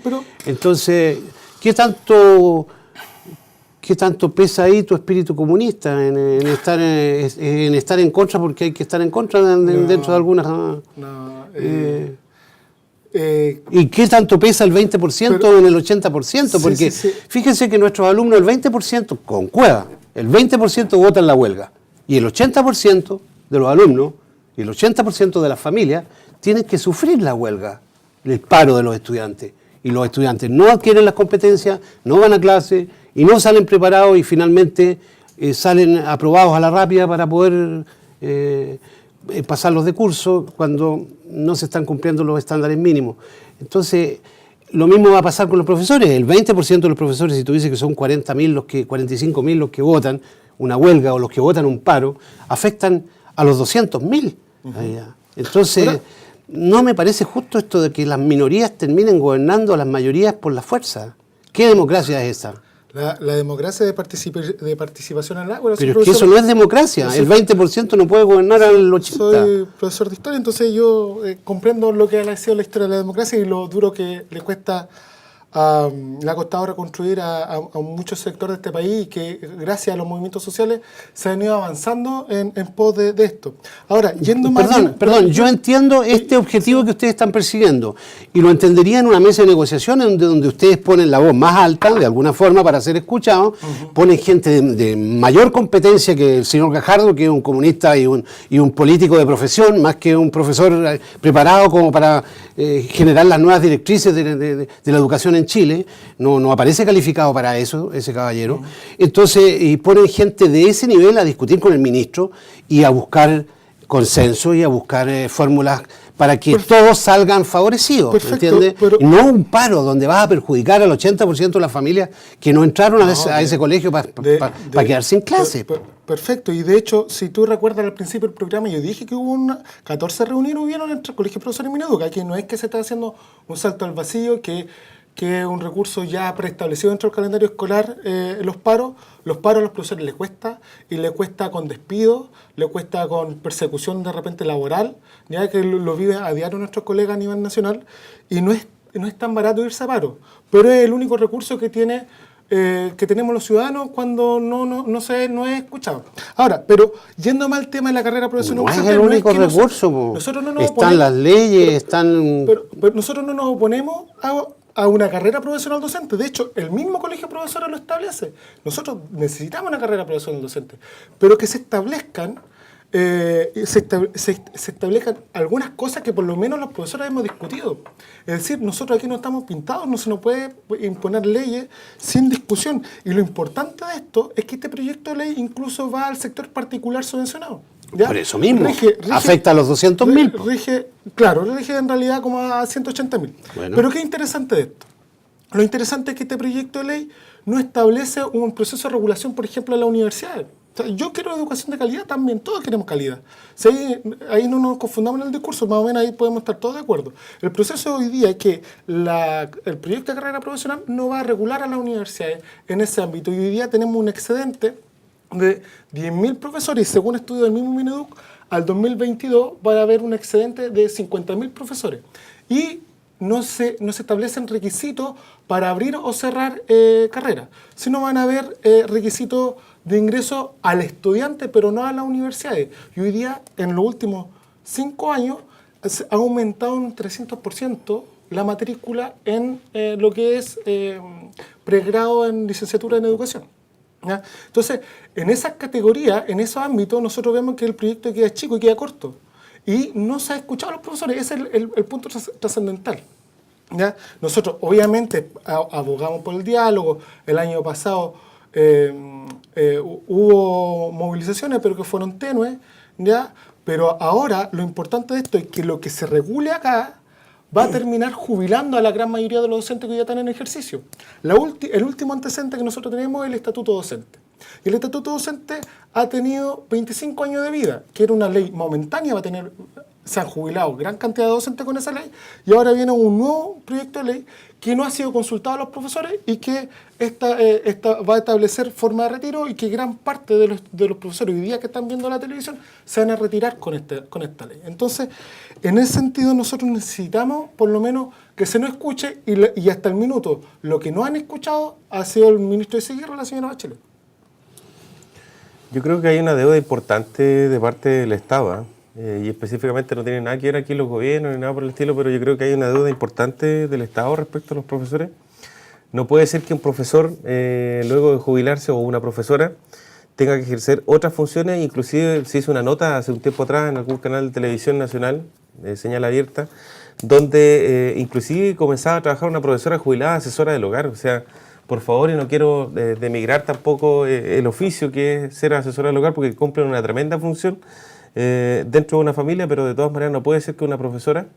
Entonces, ¿qué tanto pesa ahí tu espíritu comunista en estar en contra, porque hay que estar en contra dentro de algunas... ¿Y qué tanto pesa el 20% en el 80%? Porque fíjense que nuestros alumnos, el 20% con cueva, el 20% votan la huelga, y el 80% de los alumnos y el 80% de las familias tienen que sufrir la huelga, el paro de los estudiantes. Y los estudiantes no adquieren las competencias, no van a clase y no salen preparados y finalmente salen aprobados a la rápida para poder pasarlos de curso cuando no se están cumpliendo los estándares mínimos. Entonces, lo mismo va a pasar con los profesores. El 20% de los profesores, si tú dices que son 40.000 45.000 los que votan una huelga o los que votan un paro, afectan a los 200.000. Entonces, no me parece justo esto de que las minorías terminen gobernando a las mayorías por la fuerza. ¿Qué democracia es esa? La democracia de participación en la... Bueno, pero es que eso no es democracia. El 20% no puede gobernar al 80%. Soy profesor de historia, entonces yo comprendo lo que ha sido la historia de la democracia y lo duro que le ha costado reconstruir a muchos sectores de este país y que gracias a los movimientos sociales se han ido avanzando en pos de esto. Ahora, yendo más... Perdón, yo entiendo este objetivo que ustedes están persiguiendo y lo entendería en una mesa de negociación donde ustedes ponen la voz más alta, de alguna forma, para ser escuchados, ponen gente de mayor competencia que el señor Gajardo, que es un comunista y un político de profesión, más que un profesor preparado como para generar las nuevas directrices de la educación en Chile. No aparece calificado para eso, ese caballero. Entonces, y ponen gente de ese nivel a discutir con el ministro y a buscar consenso y a buscar fórmulas para que todos salgan favorecidos, ¿entiendes? Y no un paro donde vas a perjudicar al 80% de las familias que no entraron a ese colegio para quedar sin clase. Perfecto, y de hecho, si tú recuerdas al principio del programa, yo dije que hubo 14 reuniones entre el Colegio de Profesores y Mineduc, que no es que se está haciendo un salto al vacío, que es un recurso ya preestablecido dentro del calendario escolar, los paros a los profesores les cuesta, y les cuesta con despido, le cuesta con persecución de repente laboral, ya que lo vive a diario nuestros colegas a nivel nacional, y no es tan barato irse a paro, pero es el único recurso que tenemos los ciudadanos cuando no es escuchado. Ahora, pero yendo más al tema de la carrera profesional... No es el único recurso, nosotros no nos están oponemos, las leyes, están... Pero nosotros no nos oponemos a una carrera profesional docente. De hecho, el mismo colegio de profesores lo establece. Nosotros necesitamos una carrera profesional docente, pero que se establezcan algunas cosas que por lo menos los profesores hemos discutido. Es decir, nosotros aquí no estamos pintados, no se nos puede imponer leyes sin discusión. Y lo importante de esto es que este proyecto de ley incluso va al sector particular subvencionado. ¿Ya? Por eso mismo, afecta a los 200.000. Rige en realidad como a 180.000. Bueno. Pero ¿qué interesante de esto? Lo interesante es que este proyecto de ley no establece un proceso de regulación, por ejemplo, en las universidades. O sea, yo quiero educación de calidad también, todos queremos calidad. Si ahí no nos confundamos en el discurso, más o menos ahí podemos estar todos de acuerdo. El proceso hoy día es que el proyecto de carrera profesional no va a regular a las universidades en ese ámbito. Y hoy día tenemos un excedente de 10.000 profesores, y según estudios del mismo Mineduc, al 2022 va a haber un excedente de 50.000 profesores. Y no se establecen requisitos para abrir o cerrar carreras, sino van a haber requisitos de ingreso al estudiante, pero no a las universidades. Y hoy día, en los últimos 5 años, ha aumentado un 300% la matrícula en lo que es pregrado en licenciatura en educación. ¿Ya? Entonces, en esas categorías, en esos ámbitos, nosotros vemos que el proyecto queda chico y queda corto. Y no se ha escuchado a los profesores, ese es el punto trascendental. ¿Ya? Nosotros, obviamente, abogamos por el diálogo. El año pasado hubo movilizaciones, pero que fueron tenues. ¿Ya? Pero ahora, lo importante de esto es que lo que se regule acá va a terminar jubilando a la gran mayoría de los docentes que ya están en ejercicio. El último antecedente que nosotros tenemos es el Estatuto Docente. Y el Estatuto Docente ha tenido 25 años de vida, que era una ley momentánea, se han jubilado gran cantidad de docentes con esa ley, y ahora viene un nuevo proyecto de ley que no ha sido consultado a los profesores y que va a establecer forma de retiro, y que gran parte de los profesores hoy día que están viendo la televisión se van a retirar con esta ley. Entonces, en ese sentido, nosotros necesitamos por lo menos que se nos escuche, y hasta el minuto lo que no han escuchado ha sido el ministro de Seguirre, la señora Bachelet. Yo creo que hay una deuda importante de parte del Estado, y específicamente no tiene nada que ver aquí los gobiernos ni nada por el estilo, pero yo creo que hay una deuda importante del Estado respecto a los profesores. No puede ser que un profesor, luego de jubilarse, o una profesora, tenga que ejercer otras funciones. Inclusive se hizo una nota hace un tiempo atrás en algún canal de televisión nacional, señal abierta, donde inclusive comenzaba a trabajar una profesora jubilada, asesora del hogar. O sea, por favor, y no quiero demigrar tampoco el oficio que es ser asesora del hogar, porque cumplen una tremenda función dentro de una familia, pero de todas maneras no puede ser que una profesora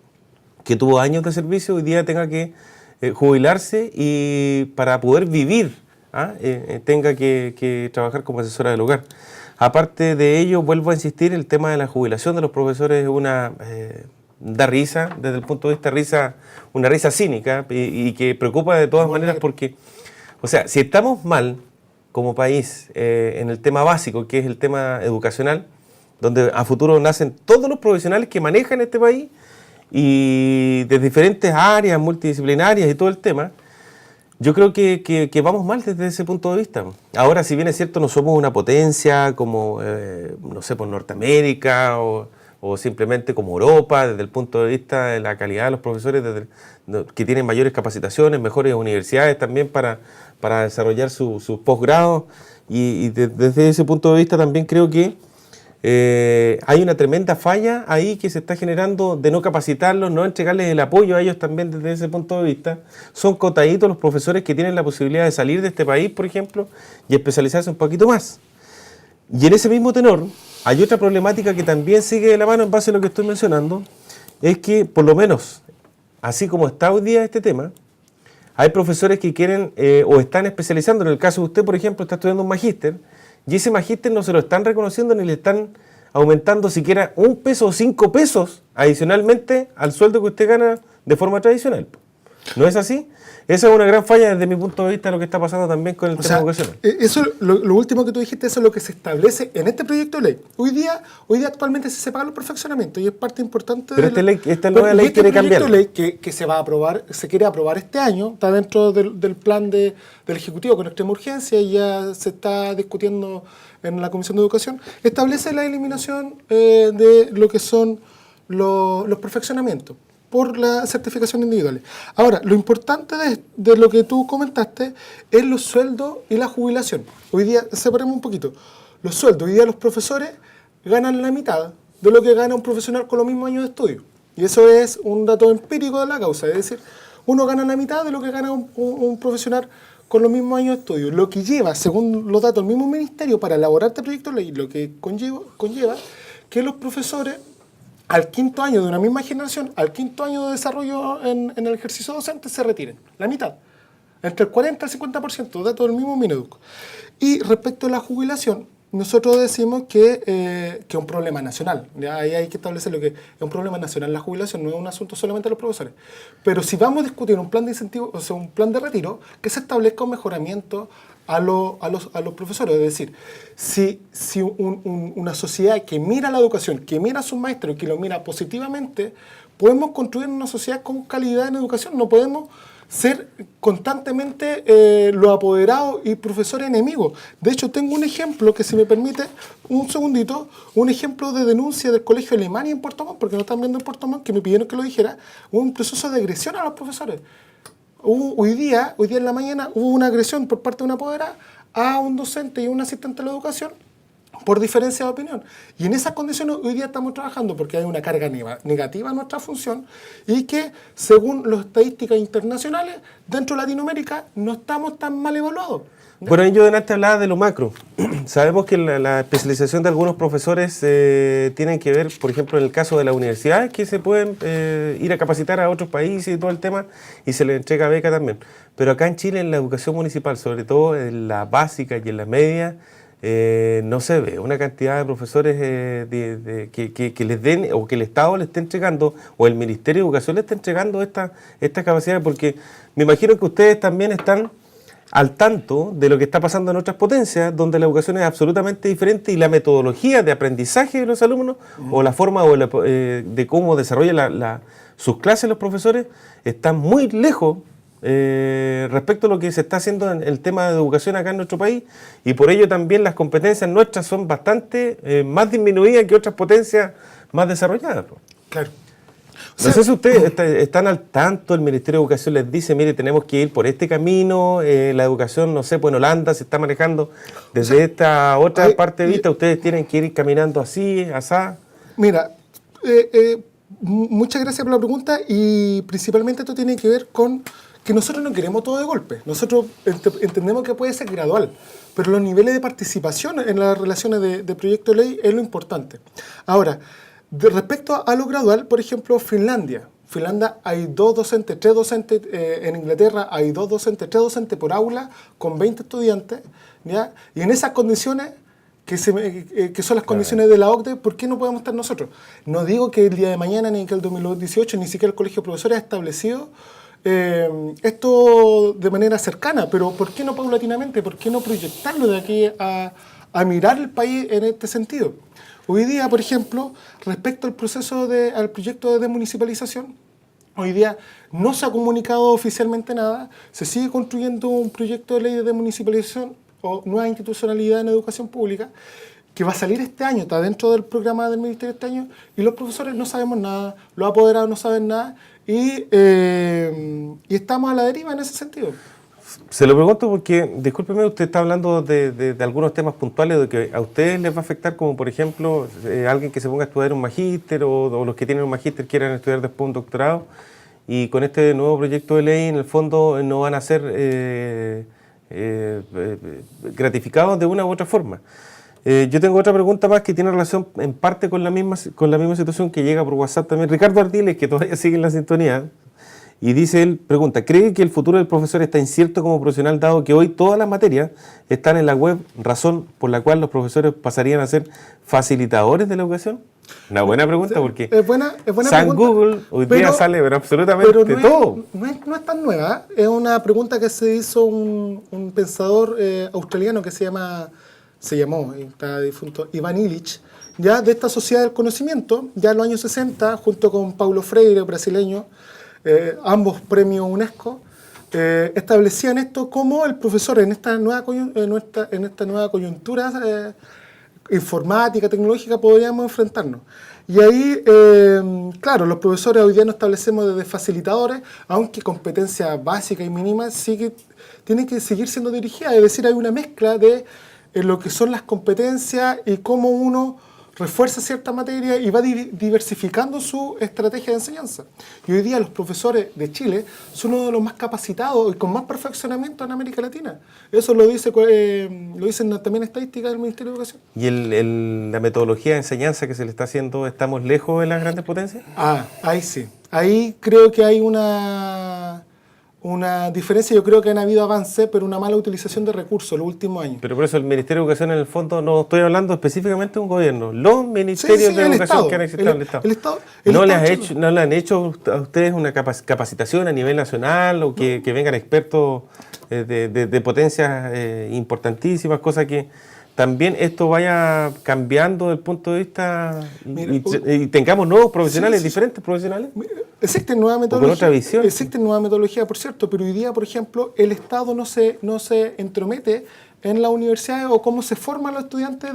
que tuvo años de servicio hoy día tenga que jubilarse y para poder vivir tenga que trabajar como asesora del hogar. Aparte de ello, vuelvo a insistir, el tema de la jubilación de los profesores es da risa, desde el punto de vista una risa cínica, y que preocupa de todas maneras porque O sea, si estamos mal como país en el tema básico, que es el tema educacional, donde a futuro nacen todos los profesionales que manejan este país y de diferentes áreas multidisciplinarias y todo el tema, yo creo que vamos mal desde ese punto de vista. Ahora, si bien es cierto, no somos una potencia como, no sé, por Norteamérica o simplemente como Europa, desde el punto de vista de la calidad de los profesores, que tienen mayores capacitaciones, mejores universidades también para desarrollar sus posgrados, y desde ese punto de vista también creo que hay una tremenda falla ahí que se está generando de no capacitarlos, no entregarles el apoyo a ellos también desde ese punto de vista. Son cotaditos los profesores que tienen la posibilidad de salir de este país, por ejemplo, y especializarse un poquito más. Y en ese mismo tenor, hay otra problemática que también sigue de la mano en base a lo que estoy mencionando, es que por lo menos, así como está hoy día este tema, hay profesores que quieren o están especializando. En el caso de usted, por ejemplo, está estudiando un magíster, y ese magíster no se lo están reconociendo ni le están aumentando siquiera 1 peso o 5 pesos adicionalmente al sueldo que usted gana de forma tradicional. ¿No es así? Esa es una gran falla desde mi punto de vista de lo que está pasando también con el tema educacional. Eso, lo último que tú dijiste, eso es lo que se establece en este proyecto de ley. Hoy día actualmente se pagan los perfeccionamientos y es parte importante pero esta nueva ley quiere cambiar. Este proyecto de ley que se va a aprobar, se quiere aprobar este año, está dentro del plan del Ejecutivo con extrema urgencia y ya se está discutiendo en la Comisión de Educación, establece la eliminación de lo que son los perfeccionamientos por la certificación individual. Ahora, lo importante de lo que tú comentaste es los sueldos y la jubilación. Hoy día, separemos un poquito. Los sueldos, hoy día los profesores ganan la mitad de lo que gana un profesional con los mismos años de estudio. Y eso es un dato empírico de la causa. Es decir, uno gana la mitad de lo que gana un profesional con los mismos años de estudio. Lo que lleva, según los datos del mismo ministerio, para elaborar este proyecto de ley, lo que conlleva que los profesores, al 5.º año de una misma generación, al 5.º año de desarrollo en el ejercicio docente, se retiren, la mitad, entre el 40 y el 50%, datos del mismo Mineduc. Y respecto a la jubilación, nosotros decimos que es un problema nacional. ¿Ya? Ahí hay que establecer lo que es un problema nacional la jubilación, no es un asunto solamente de los profesores. Pero si vamos a discutir un plan de incentivo, o sea, un plan de retiro, que se establezca un mejoramiento a los profesores. Es decir, si una sociedad que mira la educación, que mira a sus maestros, que lo mira positivamente, podemos construir una sociedad con calidad en educación. No podemos ser constantemente los apoderados y profesores enemigos. De hecho, tengo un ejemplo que, si me permite, un segundito, un ejemplo de denuncia del Colegio Alemania en Puerto Montt, porque no están viendo en Puerto Montt, que me pidieron que lo dijera, un proceso de agresión a los profesores. Hoy día en la mañana hubo una agresión por parte de una apoderada a un docente y un asistente de la educación por diferencia de opinión. Y en esas condiciones hoy día estamos trabajando porque hay una carga negativa en nuestra función y que, según las estadísticas internacionales, dentro de Latinoamérica no estamos tan mal evaluados. Bueno, yo delante hablaba de lo macro. Sabemos que la especialización de algunos profesores tienen que ver, por ejemplo, en el caso de las universidades, que se pueden ir a capacitar a otros países y todo el tema, y se les entrega beca también. Pero acá en Chile, en la educación municipal, sobre todo en la básica y en la media, no se ve una cantidad de profesores que les den, o que el Estado le esté entregando, o el Ministerio de Educación le esté entregando estas capacidades, porque me imagino que ustedes también están al tanto de lo que está pasando en otras potencias, donde la educación es absolutamente diferente y la metodología de aprendizaje de los alumnos, o la forma de cómo desarrollan sus clases los profesores, están muy lejos respecto a lo que se está haciendo en el tema de educación acá en nuestro país, y por ello también las competencias nuestras son bastante más disminuidas que otras potencias más desarrolladas. Claro. No sé si ustedes están al tanto, el Ministerio de Educación les dice, mire, tenemos que ir por este camino, la educación, no sé, pues en Holanda se está manejando desde esta otra parte de vista, ustedes tienen que ir caminando así, asá. Mira, muchas gracias por la pregunta, y principalmente esto tiene que ver con que nosotros no queremos todo de golpe. Nosotros entendemos que puede ser gradual, pero los niveles de participación en las relaciones de proyecto de ley es lo importante. Ahora, respecto a lo gradual, por ejemplo, Finlandia hay 2 docentes, 3 docentes, en Inglaterra hay 2 docentes, 3 docentes por aula con 20 estudiantes, ¿ya? Y en esas condiciones, que son las condiciones de la OCDE, ¿por qué no podemos estar nosotros? No digo que el día de mañana, ni que el 2018, ni siquiera el Colegio de Profesores ha establecido esto de manera cercana, pero ¿por qué no paulatinamente? ¿Por qué no proyectarlo de aquí a mirar el país en este sentido? Hoy día, por ejemplo, respecto al al proyecto de desmunicipalización, hoy día no se ha comunicado oficialmente nada, se sigue construyendo un proyecto de ley de desmunicipalización o nueva institucionalidad en educación pública, que va a salir este año, está dentro del programa del Ministerio este año, y los profesores no sabemos nada, los apoderados no saben nada, y estamos a la deriva en ese sentido. Se lo pregunto porque, discúlpeme, usted está hablando de algunos temas puntuales de que a ustedes les va a afectar, como por ejemplo, alguien que se ponga a estudiar un magíster o los que tienen un magíster quieran estudiar después un doctorado, y con este nuevo proyecto de ley, en el fondo, no van a ser gratificados de una u otra forma. Yo tengo otra pregunta más que tiene relación en parte con la misma situación que llega por WhatsApp también. Ricardo Ardiles, que todavía sigue en la sintonía, y dice él, pregunta, ¿cree que el futuro del profesor está incierto como profesional dado que hoy todas las materias están en la web, razón por la cual los profesores pasarían a ser facilitadores de la educación? Una buena pregunta porque es buena San pregunta, Google hoy día sale pero absolutamente pero todo. No es tan nueva, es una pregunta que se hizo un pensador australiano que se llamó, está difunto, Ivan Illich, ya de esta sociedad del conocimiento, ya en los años 60, junto con Paulo Freire, brasileño, ambos premios UNESCO, establecían esto como el profesor en esta nueva coyuntura informática, tecnológica, podríamos enfrentarnos. Y ahí, claro, los profesores hoy día nos establecemos desde facilitadores, aunque competencia básica y mínima tienen que seguir siendo dirigidas, es decir, hay una mezcla de lo que son las competencias y cómo uno refuerza cierta materia y va diversificando su estrategia de enseñanza. Y hoy día los profesores de Chile son uno de los más capacitados y con más perfeccionamiento en América Latina. Eso lo dicen también estadísticas del Ministerio de Educación. ¿Y la metodología de enseñanza que se le está haciendo, estamos lejos de las grandes potencias? Ahí sí. Ahí creo que hay una diferencia. Yo creo que han habido avances, pero una mala utilización de recursos los últimos años. Pero por eso el Ministerio de Educación, en el fondo, no estoy hablando específicamente de un gobierno. Los ministerios de educación que han existido en el Estado. ¿No le han hecho a ustedes una capacitación a nivel nacional o que vengan expertos de potencias importantísimas, cosas que también esto vaya cambiando desde el punto de vista y tengamos nuevos profesionales, diferentes profesionales? Existen nuevas metodologías. Existen nuevas metodologías, por cierto, pero hoy día, por ejemplo, el Estado no se entromete en las universidades o cómo se forman los estudiantes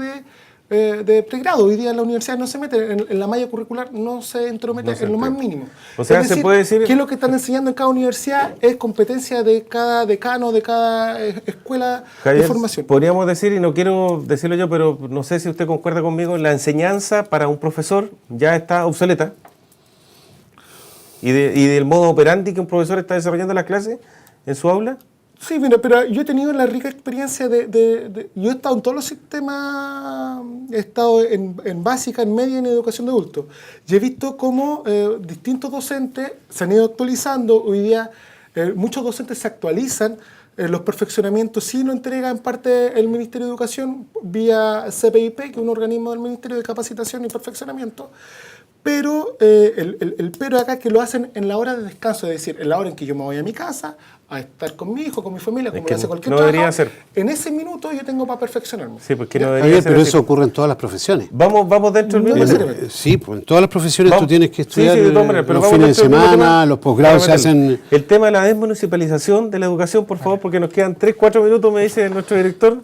de pregrado. Hoy día en la universidad no se mete, en la malla curricular no se entromete en lo más mínimo. O sea, se puede decir que lo que están enseñando en cada universidad es competencia de cada decano, de cada escuela Javier, de formación. Podríamos decir, y no quiero decirlo yo, pero no sé si usted concuerda conmigo, la enseñanza para un profesor ya está obsoleta. Y del modo operandi que un profesor está desarrollando la clase en su aula. Sí, mira, pero yo he tenido la rica experiencia yo he estado en todos los sistemas, he estado en básica, en media y en educación de adultos. Y he visto cómo distintos docentes se han ido actualizando. Hoy día muchos docentes se actualizan, los perfeccionamientos sí lo entrega en parte el Ministerio de Educación vía CPIP, que es un organismo del Ministerio de Capacitación y Perfeccionamiento. Pero el pero acá es que lo hacen en la hora de descanso, es decir, en la hora en que yo me voy a mi casa, a estar con mi hijo, con mi familia, como lo hace cualquier no debería ser. En ese minuto yo tengo para perfeccionarme. Sí, porque no debería ser pero así. Eso ocurre en todas las profesiones. Vamos dentro del mismo tema. Sí, pues en todas las profesiones tú tienes que estudiar de todas maneras, pero los vamos fines de dentro del mismo semana, tema. los posgrados se hacen... El tema de la desmunicipalización de la educación, por favor, porque nos quedan 3-4 minutos, me dice nuestro director,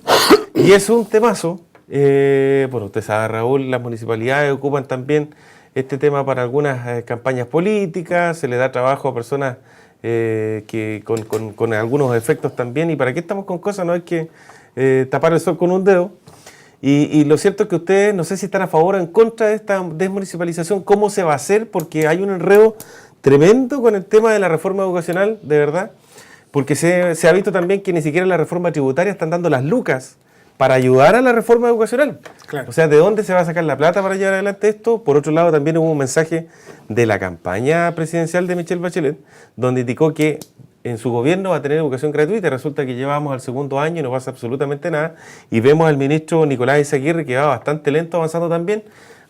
y es un temazo. Bueno, usted sabe, Raúl, las municipalidades ocupan también este tema para algunas campañas políticas, se le da trabajo a personas que con algunos efectos también, y para qué estamos con cosas, no hay que tapar el sol con un dedo. Y lo cierto es que ustedes, no sé si están a favor o en contra de esta desmunicipalización, cómo se va a hacer, porque hay un enredo tremendo con el tema de la reforma educacional, de verdad, porque se ha visto también que ni siquiera la reforma tributaria están dando las lucas para ayudar a la reforma educacional. Claro. O sea, ¿de dónde se va a sacar la plata para llevar adelante esto? Por otro lado, también hubo un mensaje de la campaña presidencial de Michelle Bachelet, donde indicó que en su gobierno va a tener educación gratuita. Resulta que llevamos al segundo año y no pasa absolutamente nada. Y vemos al ministro Nicolás Izaguirre, que va bastante lento avanzando también,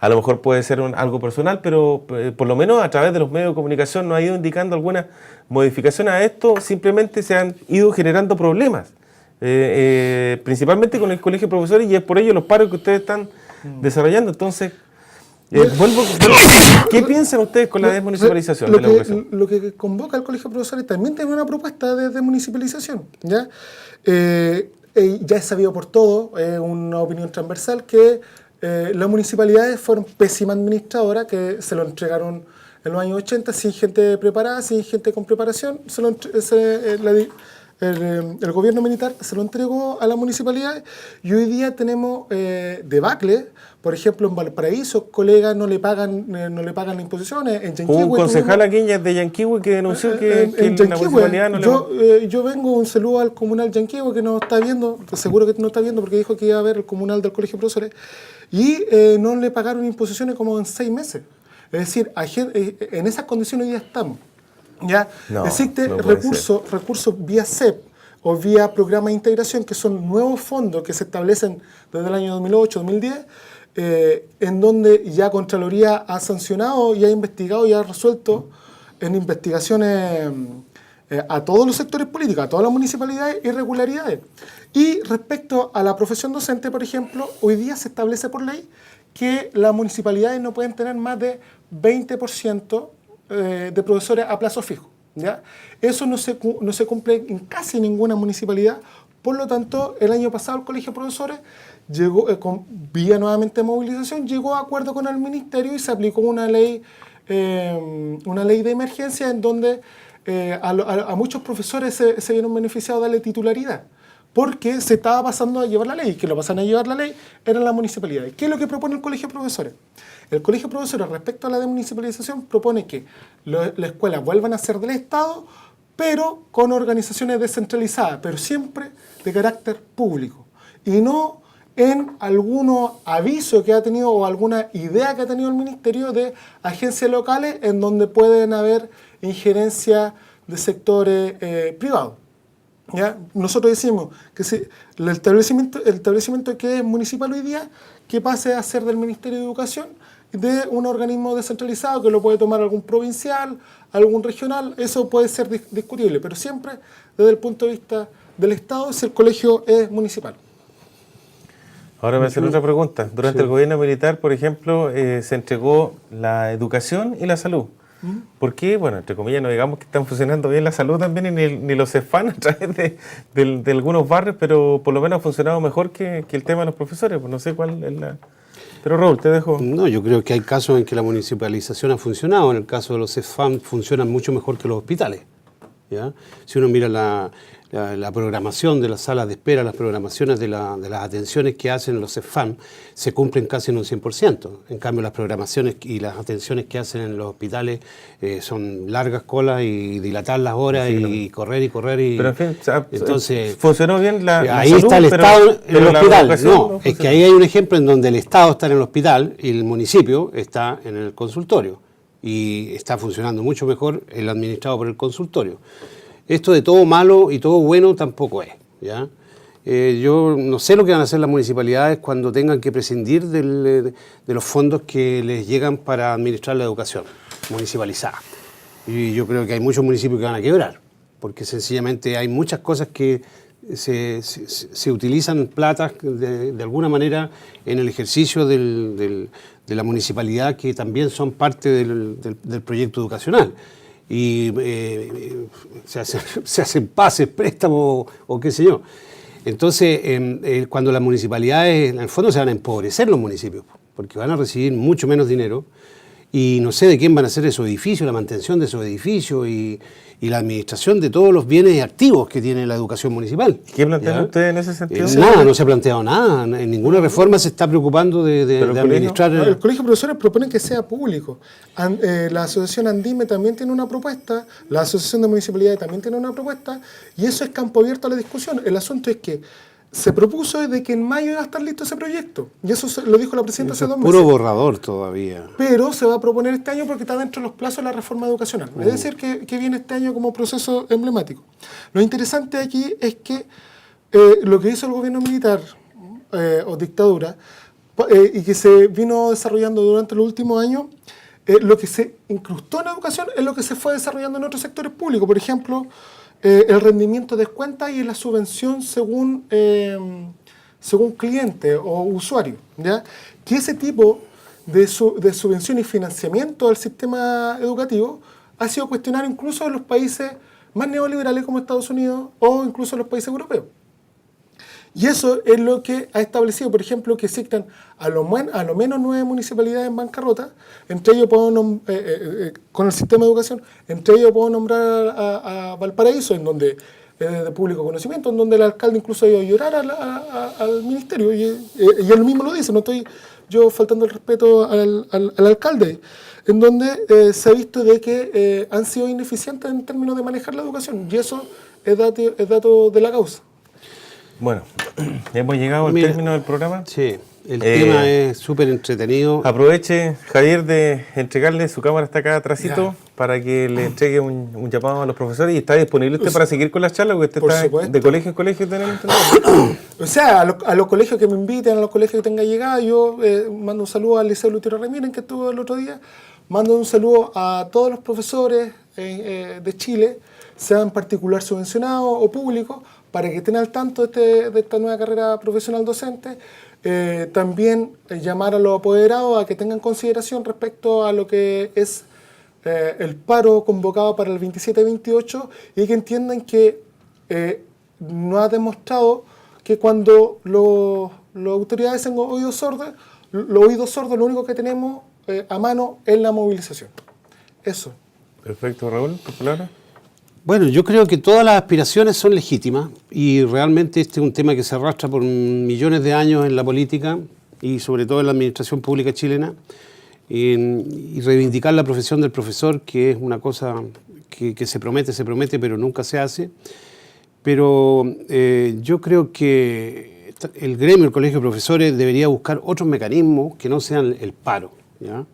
A lo mejor puede ser algo personal, pero por lo menos a través de los medios de comunicación nos ha ido indicando algunas modificaciones a esto. Simplemente se han ido generando problemas, principalmente con el colegio de profesores, y es por ello los paros que ustedes están desarrollando. Entonces, ¿qué piensan ustedes con la desmunicipalización de la educación? Lo que convoca el colegio de profesores también tiene una propuesta de desmunicipalización, ¿ya? Ya es sabido por todo, es una opinión transversal, que las municipalidades fueron pésimas administradoras, que se lo entregaron en los años 80 sin gente preparada, sin gente con preparación. El gobierno militar se lo entregó a las municipalidades y hoy día tenemos debacle. Por ejemplo, en Valparaíso, colegas no le pagan las imposiciones. En Yanquihue, hubo un concejal aquí de Yanquihue que denunció que la municipalidad no le... Yo vengo, un saludo al comunal Yanquihue que nos está viendo, seguro que no está viendo porque dijo que iba a ver el comunal del colegio de profesores, y no le pagaron imposiciones como en 6 meses. Es decir, en esas condiciones hoy día estamos. ¿Ya? Existe recursos vía CEP o vía programa de integración, que son nuevos fondos que se establecen desde el año 2008-2010, en donde ya Contraloría ha sancionado y ha investigado y ha resuelto en investigaciones a todos los sectores políticos, a todas las municipalidades, irregularidades. Y respecto a la profesión docente, por ejemplo, hoy día se establece por ley que las municipalidades no pueden tener más de 20% de profesores a plazo fijo, ¿ya? Eso no se cumple en casi ninguna municipalidad. Por lo tanto, el año pasado el Colegio de Profesores llegó, vía nuevamente movilización, llegó a acuerdo con el Ministerio y se aplicó una ley de emergencia en donde a muchos profesores se vieron beneficiados de darle titularidad, porque se estaba pasando a llevar la ley, que lo pasan a llevar la ley eran las municipalidades. ¿Qué es lo que propone el Colegio de Profesores? El Colegio de Profesores, respecto a la desmunicipalización, propone que las escuelas vuelvan a ser del Estado, pero con organizaciones descentralizadas, pero siempre de carácter público, y no en algunos avisos que ha tenido o alguna idea que ha tenido el Ministerio de agencias locales en donde pueden haber injerencia de sectores privados. ¿Ya? Nosotros decimos que si el establecimiento que es municipal hoy día, que pase a ser del Ministerio de Educación, de un organismo descentralizado que lo puede tomar algún provincial, algún regional. Eso puede ser discutible, pero siempre desde el punto de vista del Estado, si el colegio es municipal. Ahora me hacen otra pregunta. Durante el gobierno militar, por ejemplo, se entregó la educación y la salud. ¿Por qué? Bueno, entre comillas, no digamos que están funcionando bien la salud también, ni los CEFAN a través de algunos barrios, pero por lo menos ha funcionado mejor que el tema de los profesores. Pues no sé cuál es la... Pero Raúl, te dejo. No, yo creo que hay casos en que la municipalización ha funcionado. En el caso de los CEFAM funcionan mucho mejor que los hospitales, ¿ya? Si uno mira la programación de las salas de espera, las programaciones de las atenciones que hacen los CEFAM, se cumplen casi en un 100%. En cambio, las programaciones y las atenciones que hacen en los hospitales son largas colas y dilatar las horas y correr. Pero en fin, entonces, funcionó bien la ahí salud, está el Estado en el hospital. No, es funcionó. que ahí hay un ejemplo en donde el Estado está en el hospital y el municipio está en el consultorio. Y está funcionando mucho mejor el administrado por el consultorio. Esto de todo malo y todo bueno tampoco es, ¿ya? Yo no sé lo que van a hacer las municipalidades cuando tengan que prescindir de los fondos que les llegan para administrar la educación municipalizada. Y yo creo que hay muchos municipios que van a quebrar, porque sencillamente hay muchas cosas que se utilizan platas de alguna manera en el ejercicio de la municipalidad, que también son parte del proyecto educacional. Y se hacen pases, préstamos o qué sé yo. Entonces, cuando las municipalidades, en el fondo se van a empobrecer los municipios, porque van a recibir mucho menos dinero, y no sé de quién van a ser esos edificios, la mantención de esos edificios y la administración de todos los bienes activos que tiene la educación municipal. ¿Qué plantean ustedes en ese sentido? Nada, no se ha planteado nada. En ninguna reforma se está preocupando de administrar... El Colegio de Profesores propone que sea público. La Asociación Andime también tiene una propuesta, la Asociación de Municipalidades también tiene una propuesta, y eso es campo abierto a la discusión. El asunto es que se propuso de que en mayo iba a estar listo ese proyecto, y eso lo dijo la presidenta hace 2 meses. Puro borrador todavía. Pero se va a proponer este año porque está dentro de los plazos de la reforma educacional. Es decir, que viene este año como proceso emblemático. Lo interesante aquí es que lo que hizo el gobierno militar o dictadura y que se vino desarrollando durante los últimos años, lo que se incrustó en la educación es lo que se fue desarrollando en otros sectores públicos. Por ejemplo, el rendimiento de cuentas y la subvención según cliente o usuario, ¿ya? Que ese tipo de subvención y financiamiento del sistema educativo ha sido cuestionado incluso en los países más neoliberales como Estados Unidos o incluso en los países europeos. Y eso es lo que ha establecido, por ejemplo, que existan a lo menos 9 municipalidades en bancarrota. Entre ellos puedo con el sistema de educación, entre ellos puedo nombrar a Valparaíso, en donde de público conocimiento, en donde el alcalde incluso ha ido a llorar al ministerio, y él mismo lo dice, no estoy yo faltando el respeto al alcalde, en donde se ha visto de que han sido ineficientes en términos de manejar la educación, y eso es dato de la causa. Bueno, hemos llegado al término del programa. Sí, el tema es súper entretenido. Aproveche, Javier, de entregarle su cámara hasta acá atrásito para que le entregue un llamado a los profesores. ¿Y está disponible usted para seguir con las charlas? Porque usted está supuesto. de colegio en colegio. O sea, a los colegios que me inviten, a los colegios que tenga llegada, yo mando un saludo al Liceo Lutero Ramírez, que estuvo el otro día. Mando un saludo a todos los profesores de Chile, sean particular subvencionados o públicos, para que estén al tanto de esta nueva carrera profesional docente. También llamar a los apoderados a que tengan consideración respecto a lo que es el paro convocado para el 27-28 y que entiendan que no ha demostrado que cuando las autoridades tengan oídos sordos, lo único que tenemos a mano es la movilización. Eso. Perfecto, Raúl, ¿tu palabra? Bueno, yo creo que todas las aspiraciones son legítimas y realmente este es un tema que se arrastra por millones de años en la política y sobre todo en la administración pública chilena. Y reivindicar la profesión del profesor, que es una cosa que se promete, pero nunca se hace. Pero yo creo que el gremio, el colegio de profesores, debería buscar otros mecanismos que no sean el paro, ¿ya?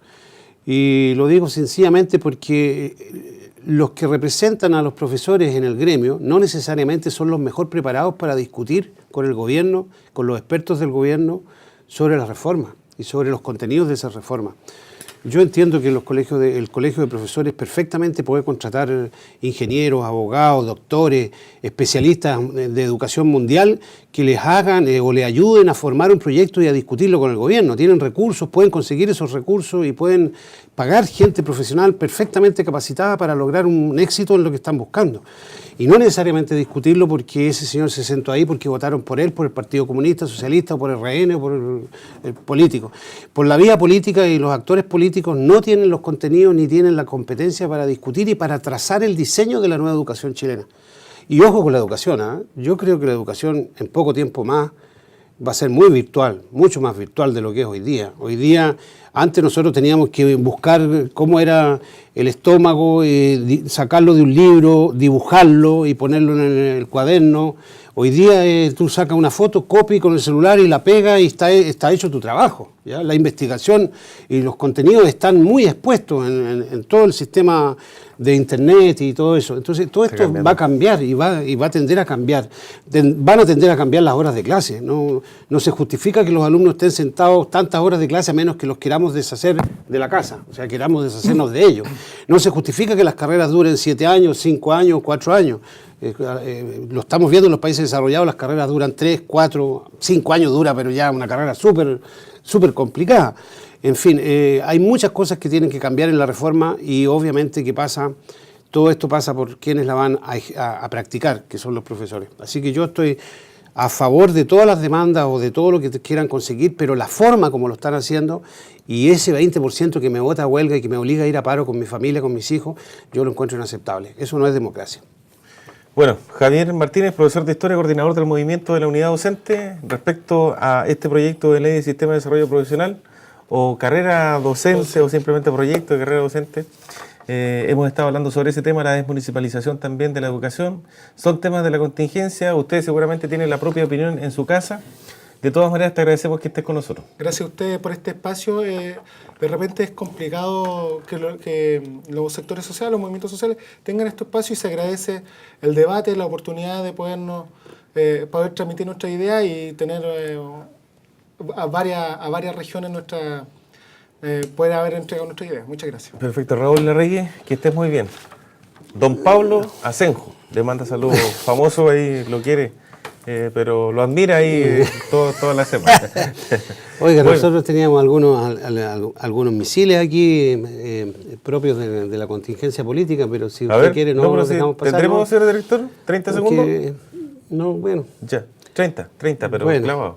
Y lo digo sencillamente porque los que representan a los profesores en el gremio no necesariamente son los mejor preparados para discutir con el gobierno, con los expertos del gobierno, sobre las reformas y sobre los contenidos de esas reformas. Yo entiendo que el colegio de profesores perfectamente puede contratar ingenieros, abogados, doctores, especialistas de educación mundial que les hagan o les ayuden a formar un proyecto y a discutirlo con el gobierno. Tienen recursos, pueden conseguir esos recursos y pueden pagar gente profesional perfectamente capacitada para lograr un éxito en lo que están buscando. Y no necesariamente discutirlo porque ese señor se sentó ahí porque votaron por él, por el Partido Comunista, Socialista, o por el RN, o por el político. Por la vía política, y los actores políticos no tienen los contenidos ni tienen la competencia para discutir y para trazar el diseño de la nueva educación chilena. Y ojo con la educación, ¿eh? Yo creo que la educación en poco tiempo más va a ser muy virtual, mucho más virtual de lo que es hoy día. Hoy día, antes nosotros teníamos que buscar cómo era el estómago, sacarlo de un libro, dibujarlo y ponerlo en el cuaderno. Hoy día tú sacas una foto, copias con el celular y la pegas y está hecho tu trabajo, ¿ya? La investigación y los contenidos están muy expuestos en todo el sistema de internet y todo eso. Entonces todo esto va a cambiar y va a tender a cambiar. Van a tender a cambiar las horas de clase. No se justifica que los alumnos estén sentados tantas horas de clase a menos que los queramos deshacer de la casa, o sea, queramos deshacernos de ellos. No se justifica que las carreras duren 7 años, 5 años, 4 años. Lo estamos viendo en los países desarrollados, las carreras duran 3, 4, 5 años dura, pero ya una carrera súper complicada. En fin, hay muchas cosas que tienen que cambiar en la reforma y obviamente todo esto pasa por quienes la van a practicar, que son los profesores. Así que yo estoy a favor de todas las demandas o de todo lo que quieran conseguir, pero la forma como lo están haciendo y ese 20% que me vota a huelga y que me obliga a ir a paro con mi familia, con mis hijos, yo lo encuentro inaceptable. Eso no es democracia. Bueno, Javier Martínez, profesor de Historia, coordinador del movimiento de la unidad docente, respecto a este proyecto de ley de sistema de desarrollo profesional o carrera docente o simplemente proyecto de carrera docente. Hemos estado hablando sobre ese tema, la desmunicipalización también de la educación. Son temas de la contingencia, ustedes seguramente tienen la propia opinión en su casa. De todas maneras, te agradecemos que estés con nosotros. Gracias a ustedes por este espacio. De repente es complicado que los sectores sociales, los movimientos sociales tengan este espacio y se agradece el debate, la oportunidad de poder transmitir nuestra idea y tener a varias regiones poder haber entregado nuestra idea. Muchas gracias. Perfecto, Raúl Larregui, que estés muy bien. Don Pablo Asenjo, le manda saludos, famoso ahí, lo quiere, pero lo admira ahí toda la semana. Oiga, Bueno. nosotros teníamos algunos misiles aquí propios de la contingencia política, pero si A usted ver, quiere no, no pero lo sí, dejamos pasar. ¿tendremos, ¿no? señor director? ¿30 segundos? Porque, no, bueno. Ya, 30, pero Bueno. clavado.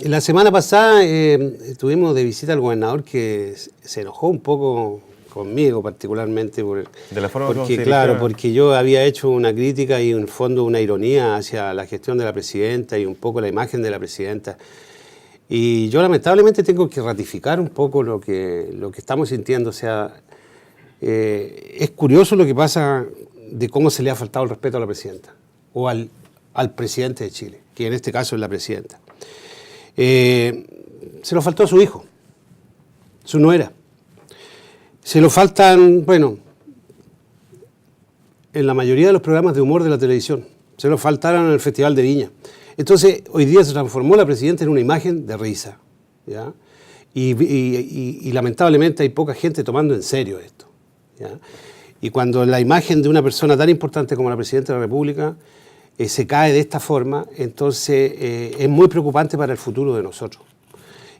La semana pasada estuvimos de visita al gobernador que se enojó un poco conmigo particularmente De la forma como porque se claro, eligió. porque yo había hecho una crítica y en el fondo una ironía hacia la gestión de la presidenta y un poco la imagen de la presidenta. Y yo lamentablemente tengo que ratificar un poco lo que estamos sintiendo. O sea, es curioso lo que pasa de cómo se le ha faltado el respeto a la presidenta o al presidente de Chile, que en este caso es la presidenta. Se lo faltó a su hijo, su nuera. Se lo faltan, bueno, en la mayoría de los programas de humor de la televisión. Se lo faltaron en el Festival de Viña. Entonces, hoy día se transformó la presidenta en una imagen de risa, ¿ya? Y lamentablemente hay poca gente tomando en serio esto, ¿ya? Y cuando la imagen de una persona tan importante como la presidenta de la República se cae de esta forma, entonces es muy preocupante para el futuro de nosotros.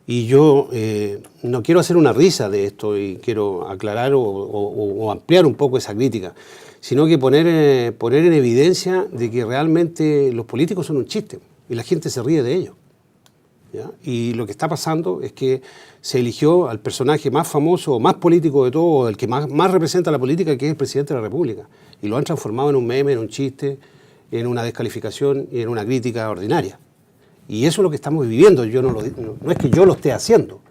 Y yo no quiero hacer una risa de esto y quiero aclarar o ampliar un poco esa crítica, sino que poner en evidencia de que realmente los políticos son un chiste y la gente se ríe de ellos, ¿ya? Y lo que está pasando es que se eligió al personaje más famoso o más político de todo, o el que más representa la política, que es el presidente de la República, y lo han transformado en un meme, en un chiste, en una descalificación y en una crítica ordinaria. Y eso es lo que estamos viviendo. Yo no es que yo lo esté haciendo.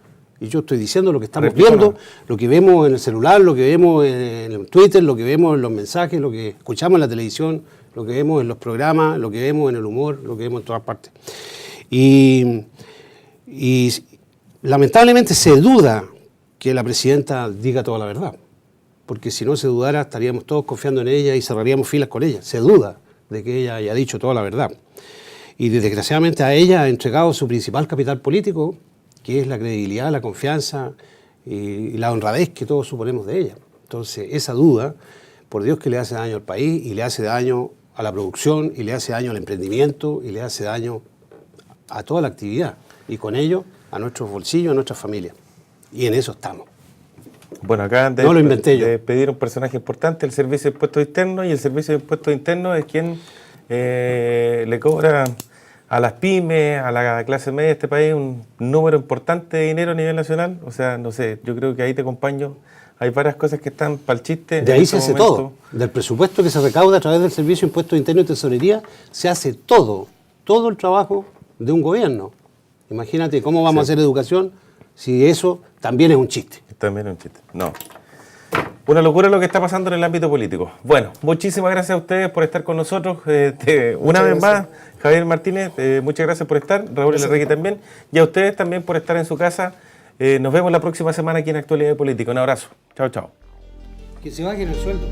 Y yo estoy diciendo lo que estamos viendo, lo que vemos en el celular, lo que vemos en el Twitter, lo que vemos en los mensajes, lo que escuchamos en la televisión, lo que vemos en los programas, lo que vemos en el humor, lo que vemos en todas partes. Y lamentablemente se duda que la presidenta diga toda la verdad. Porque si no se dudara, estaríamos todos confiando en ella y cerraríamos filas con ella. Se duda de que ella haya dicho toda la verdad. Y desgraciadamente a ella ha entregado su principal capital político, que es la credibilidad, la confianza y la honradez que todos suponemos de ella. Entonces, esa duda, por Dios que le hace daño al país y le hace daño a la producción y le hace daño al emprendimiento y le hace daño a toda la actividad y con ello a nuestros bolsillos, a nuestras familias. Y en eso estamos. Bueno, acaban No lo inventé yo. de pedir un personaje importante, el Servicio de Impuestos Internos, y el Servicio de Impuestos Internos es quien le cobra a las pymes, a la clase media de este país, un número importante de dinero a nivel nacional. O sea, no sé, yo creo que ahí te acompaño. Hay varias cosas que están para el chiste. De ahí se hace todo. Del presupuesto que se recauda a través del Servicio de Impuestos Internos y Tesorería, se hace todo el trabajo de un gobierno. Imagínate cómo vamos a hacer educación si eso también es un chiste. También es un chiste. No. Una locura lo que está pasando en el ámbito político. Bueno, muchísimas gracias a ustedes por estar con nosotros. Una vez más, Javier Martínez, muchas gracias por estar. Raúl Larregui también. Y a ustedes también por estar en su casa. Nos vemos la próxima semana aquí en Actualidad Política. Un abrazo. Chao, chao. Que se bajen el sueldo.